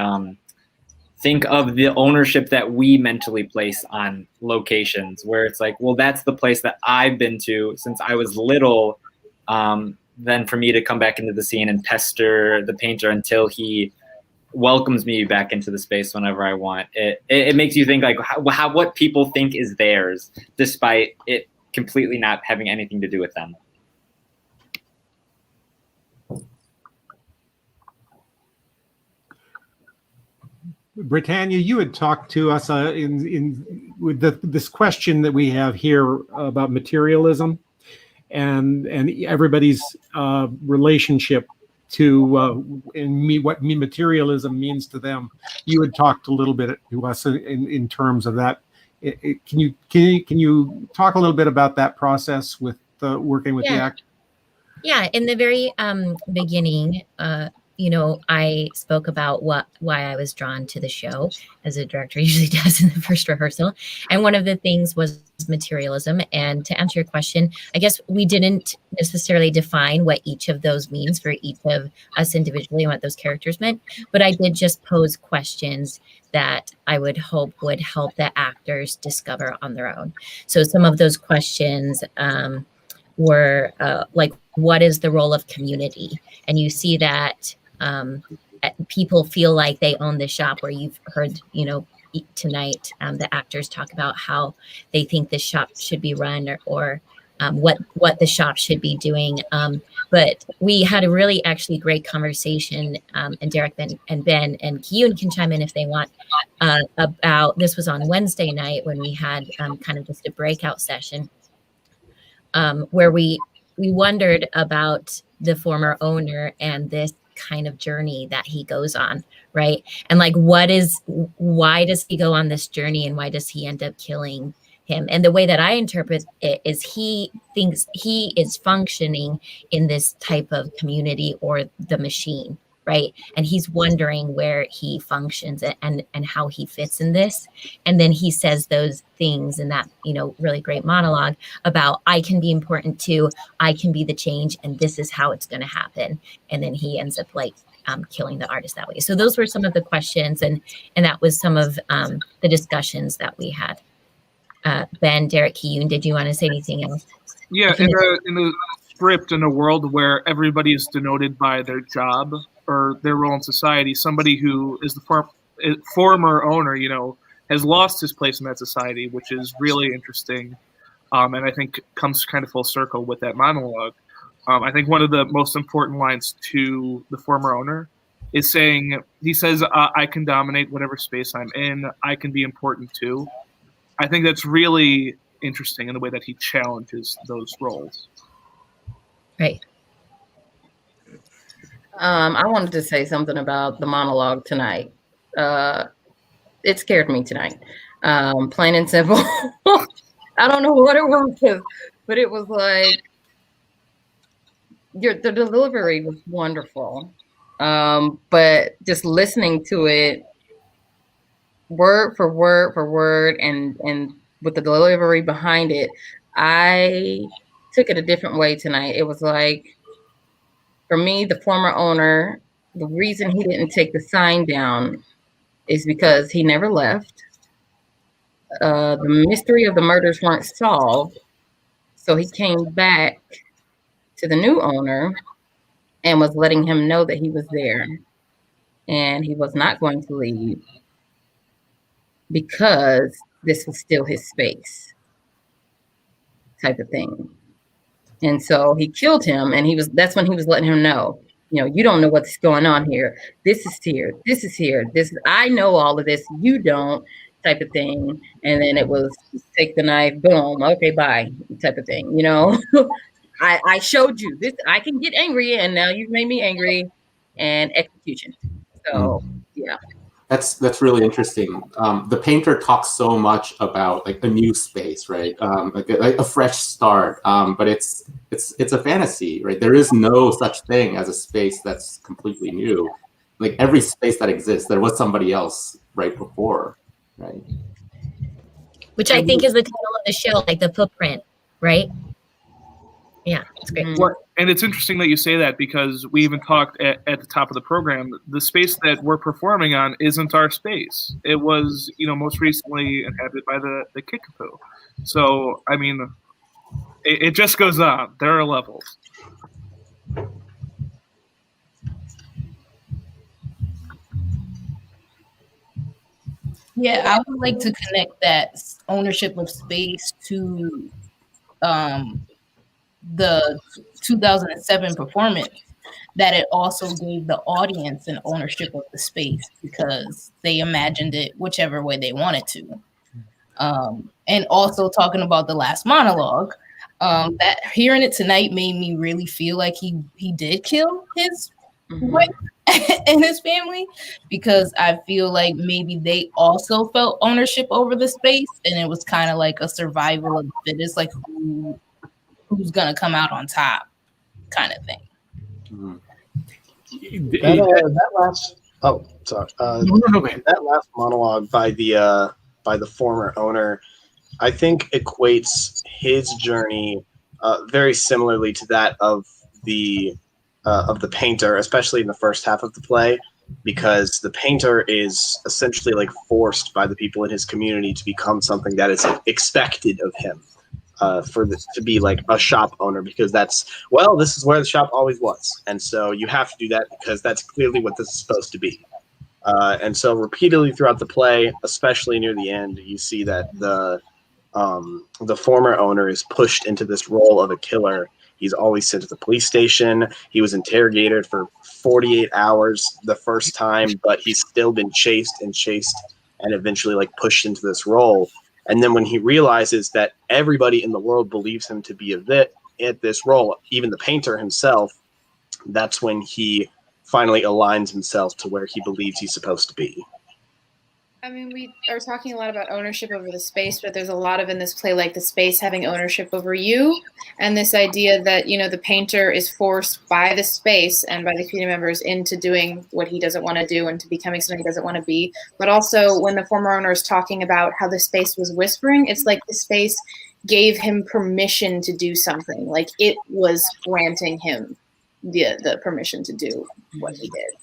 think of the ownership that we mentally place on locations, where it's like, well, that's the place that I've been to since I was little. Then for me to come back into the scene and pester the painter until he welcomes me back into the space whenever I want. It makes you think like how what people think is theirs, despite it completely not having anything to do with them. Britannia, you had talked to us with this question that we have here about materialism and everybody's relationship to what materialism means to them. You had talked a little bit to us in terms of that. Can you talk a little bit about that process with working with the act? Yeah, in the very beginning, I spoke about why I was drawn to the show, as a director usually does in the first rehearsal. And one of the things was materialism. And to answer your question, I guess we didn't necessarily define what each of those means for each of us individually and what those characters meant. But I did just pose questions that I would hope would help the actors discover on their own. So some of those questions were like, what is the role of community? And you see that people feel like they own the shop, where you've heard, tonight, the actors talk about how they think the shop should be run or what the shop should be doing. But we had a really actually great conversation, and Derek and Ben and Kee-Yoon can chime in if they want, about, this was on Wednesday night when we had kind of just a breakout session, where we wondered about the former owner and this kind of journey that he goes on, right? And like, why does he go on this journey, and why does he end up killing him? And the way that I interpret it is he thinks he is functioning in this type of community or the machine, right? And he's wondering where he functions and how he fits in this. And then he says those things in that, really great monologue about, I can be important too, I can be the change, and this is how it's going to happen. And then he ends up like killing the artist that way. So those were some of the questions, and that was some of the discussions that we had. Ben, Derek, Kee-Yoon, did you want to say anything else? Yeah, in the script, in a world where everybody is denoted by their job or their role in society, somebody who is the former owner, has lost his place in that society, which is really interesting, and I think comes kind of full circle with that monologue. I think one of the most important lines to the former owner is he says, I can dominate whatever space I'm in, I can be important too. I think that's really interesting in the way that he challenges those roles. Right. I wanted to say something about the monologue tonight. It scared me tonight. Plain and simple. I don't know what it was, but it was like, the delivery was wonderful. But just listening to it word for word and with the delivery behind it, I took it a different way tonight. It was like, for me, the former owner, the reason he didn't take the sign down is because he never left. The mystery of the murders weren't solved. So he came back to the new owner and was letting him know that he was there. And he was not going to leave because this was still his space, type of thing. And so he killed him, and that's when he was letting him know, you don't know what's going on here. This is here. This is here. I know all of this. You don't, type of thing. And then it was take the knife, boom, okay, bye, type of thing. I showed you this. I can get angry, and now you've made me angry, and execution. So yeah. That's really interesting. The painter talks so much about like a new space, right? Like a fresh start. But it's a fantasy, right? There is no such thing as a space that's completely new. Like every space that exists, there was somebody else right before, right? Which I think is the title of the show, like the footprint, right? Yeah, it's great. And it's interesting that you say that, because we even talked at the top of the program, the space that we're performing on isn't our space. It was, most recently inhabited by the Kickapoo. So, I mean, it just goes on. There are levels. Yeah, I would like to connect that ownership of space to the 2007 performance, that it also gave the audience an ownership of the space because they imagined it whichever way they wanted to. And also talking about the last monologue, that hearing it tonight made me really feel like he did kill his wife and his family, because I feel like maybe they also felt ownership over the space, and it was kind of like a survival of the fittest, like who's gonna come out on top kind of thing. That last that last monologue by the former owner, I think equates his journey very similarly to that of the painter, especially in the first half of the play, because the painter is essentially like forced by the people in his community to become something that is expected of him, to be like a shop owner, because this is where the shop always was, and so you have to do that because that's clearly what this is supposed to be. And so repeatedly throughout the play, especially near the end, you see that the former owner is pushed into this role of a killer. He's always sent to the police station. He was interrogated for 48 hours the first time, but he's still been chased and eventually like pushed into this role. And then when he realizes that everybody in the world believes him to be at this role, even the painter himself, that's when he finally aligns himself to where he believes he's supposed to be. I mean, we are talking a lot about ownership over the space, but there's a lot of in this play, like the space having ownership over you, and this idea that, the painter is forced by the space and by the community members into doing what he doesn't want to do and to becoming something he doesn't want to be. But also when the former owner is talking about how the space was whispering, it's like the space gave him permission to do something. Like it was granting him the permission to do what he did.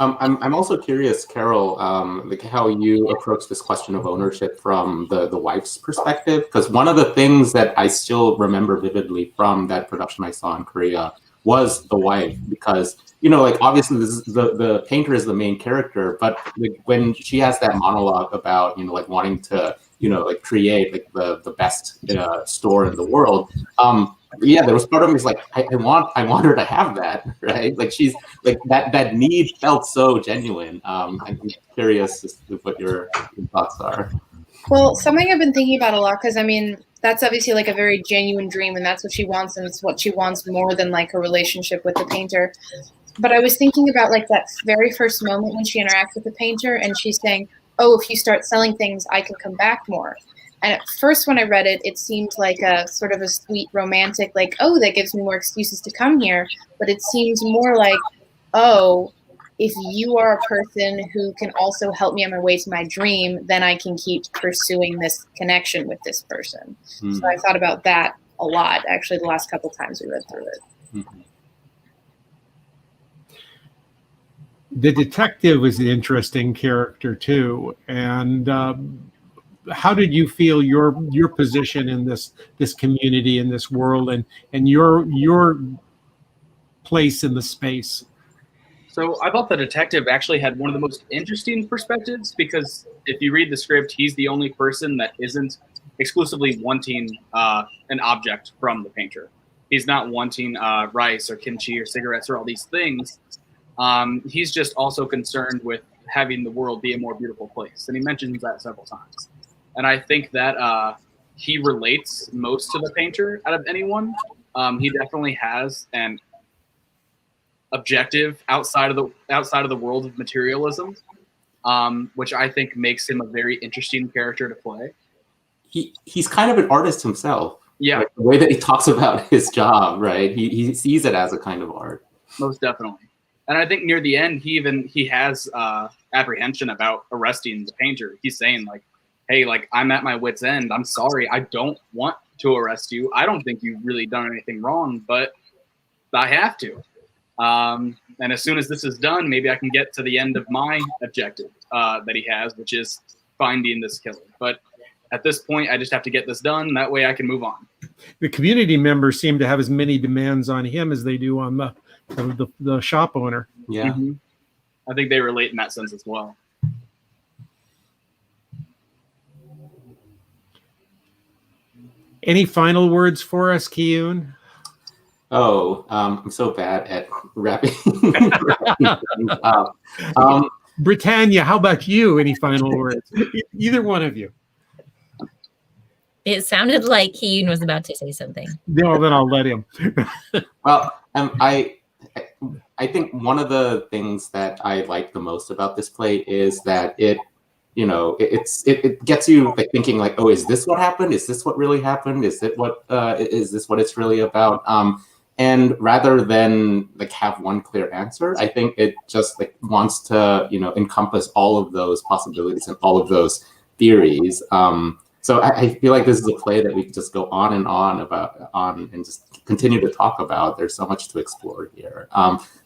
I'm also curious, Carol, like how you approach this question of ownership from the wife's perspective, because one of the things that I still remember vividly from that production I saw in Korea was the wife, because like obviously this is the painter is the main character, but like, when she has that monologue about like wanting to like create like the best store in the world, yeah, there was part of me was like, I want her to have that, right? Like she's like that need felt so genuine. I'm curious as to what your thoughts are. Well, something I've been thinking about a lot, because I mean, that's obviously like a very genuine dream, and that's what she wants, and it's what she wants more than like a relationship with the painter. But I was thinking about like that very first moment when she interacts with the painter and she's saying, oh, if you start selling things, I can come back more. And at first when I read it, it seemed like a sort of a sweet romantic, like, oh, that gives me more excuses to come here. But it seems more like, oh, if you are a person who can also help me on my way to my dream, then I can keep pursuing this connection with this person. So I thought about that a lot, actually, the last couple times we read through it. The detective is an interesting character too, and how did you feel your position in this community, in this world, and your place in the space? So I thought the detective actually had one of the most interesting perspectives, because if you read the script, he's the only person that isn't exclusively wanting an object from the painter. He's not wanting rice or kimchi or cigarettes or all these things. He's just also concerned with having the world be a more beautiful place. And he mentions that several times. And I think that he relates most to the painter out of anyone. He definitely has. And objective outside of the world of materialism, which I think makes him a very interesting character to play. He's kind of an artist himself. Yeah, like the way that he talks about his job, right? He sees it as a kind of art. Most definitely. And I think near the end, he has apprehension about arresting the painter. He's saying like, "Hey, like I'm at my wit's end. I'm sorry. I don't want to arrest you. I don't think you've really done anything wrong, but I have to. And as soon as this is done, maybe I can get to the end of my objective that he has, which is finding this killer. But at this point, I just have to get this done. That way I can move on." The community members seem to have as many demands on him as they do on the shop owner. Yeah. Mm-hmm. I think they relate in that sense as well. Any final words for us, Kee-Yoon? Oh, I'm so bad at wrapping. Britannia, how about you? Any final words? Either one of you. It sounded like Kee-Yoon was about to say something. No, then I'll let him. Well, I think one of the things that I like the most about this play is that it gets you like thinking like, oh, is this what happened? Is this what really happened? Is this what it's really about? And rather than like have one clear answer, I think it just like wants to encompass all of those possibilities and all of those theories. So I feel like this is a play that we can just go on and on and just continue to talk about. There's so much to explore here.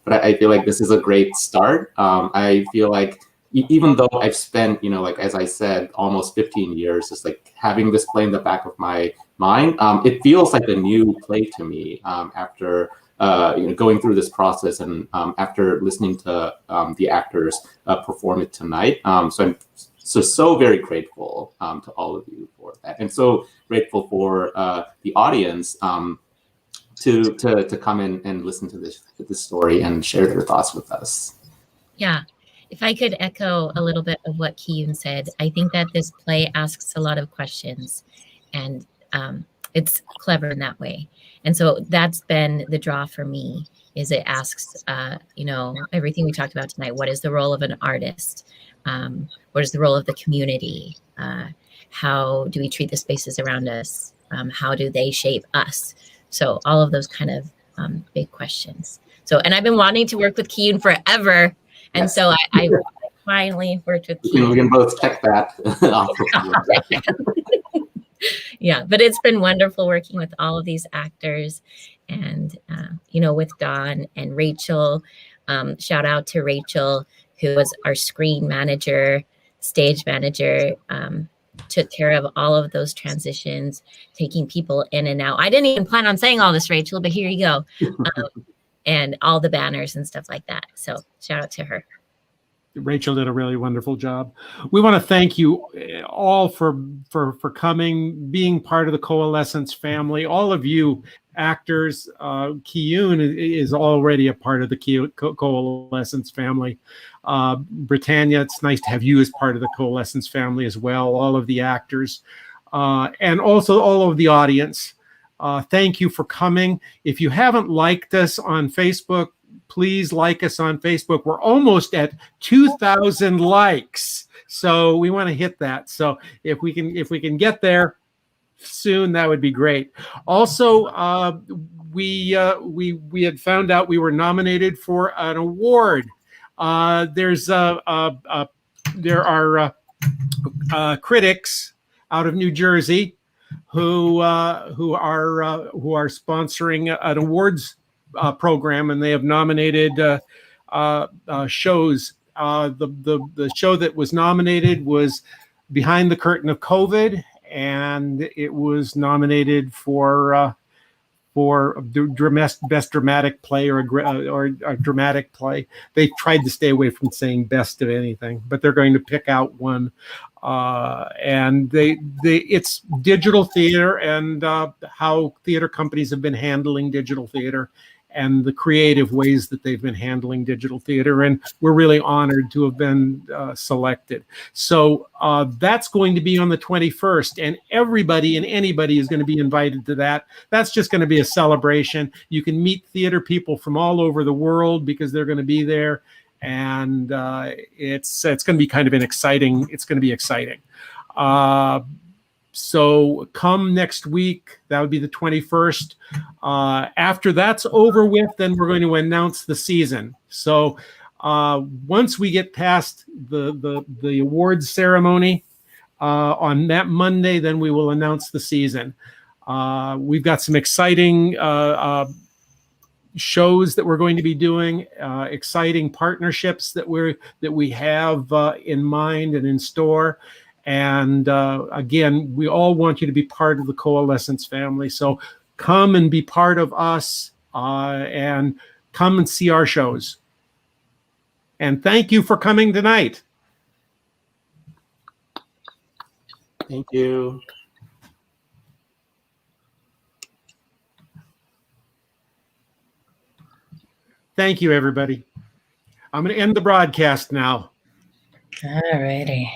But I feel like this is a great start. I feel like even though I've spent, like as I said, almost 15 years just like having this play in the back of my mind, it feels like a new play to me after going through this process and after listening to the actors perform it tonight. So I'm so very grateful to all of you for that, and so grateful for the audience to come in and listen to this story and share their thoughts with us. Yeah. If I could echo a little bit of what Kee-Yoon said, I think that this play asks a lot of questions, and it's clever in that way. And so that's been the draw for me, is it asks, everything we talked about tonight. What is the role of an artist? What is the role of the community? How do we treat the spaces around us? How do they shape us? So all of those kind of big questions. So, and I've been wanting to work with Kee-Yoon forever. And Yes. so I finally worked with Kee-Yoon. We can both check that off. Yeah, but it's been wonderful working with all of these actors and, with Dawn and Rachel. Shout out to Rachel, who was our screen manager, stage manager, took care of all of those transitions, taking people in and out. I didn't even plan on saying all this, Rachel, but here you go. And all the banners and stuff like that. So shout out to her. Rachel did a really wonderful job. We want to thank you all for coming, being part of the Coalescence family. All of you actors, Kee-Yoon is already a part of the Coalescence family. Britannia, it's nice to have you as part of the Coalescence family as well. All of the actors, and also all of the audience. Thank you for coming. If you haven't liked us on Facebook, please like us on Facebook. We're almost at 2,000 likes, so we want to hit that. So if we can get there soon, that would be great. Also, we had found out we were nominated for an award. There are critics out of New Jersey who are sponsoring an awards program, and they have nominated shows. The show that was nominated was Behind the Curtain of COVID, and it was nominated for best dramatic play or a dramatic play. They tried to stay away from saying best of anything, but they're going to pick out one. And it's digital theater and how theater companies have been handling digital theater. and the creative ways that they've been handling digital theater. And we're really honored to have been selected. So that's going to be on the 21st, and everybody and anybody is going to be invited to that. That's just going to be a celebration. You can meet theater people from all over the world because they're going to be there. And it's going to be kind of it's going to be exciting. So come next week, that would be the 21st. After that's over with, then we're going to announce the season. So once we get past the awards ceremony on that Monday, then we will announce the season. We've got some exciting shows that we're going to be doing, exciting partnerships that we have in mind and in store. And again, we all want you to be part of the Coalescence family. So come and be part of us and come and see our shows. And thank you for coming tonight. Thank you. Thank you, everybody. I'm going to end the broadcast now. All righty.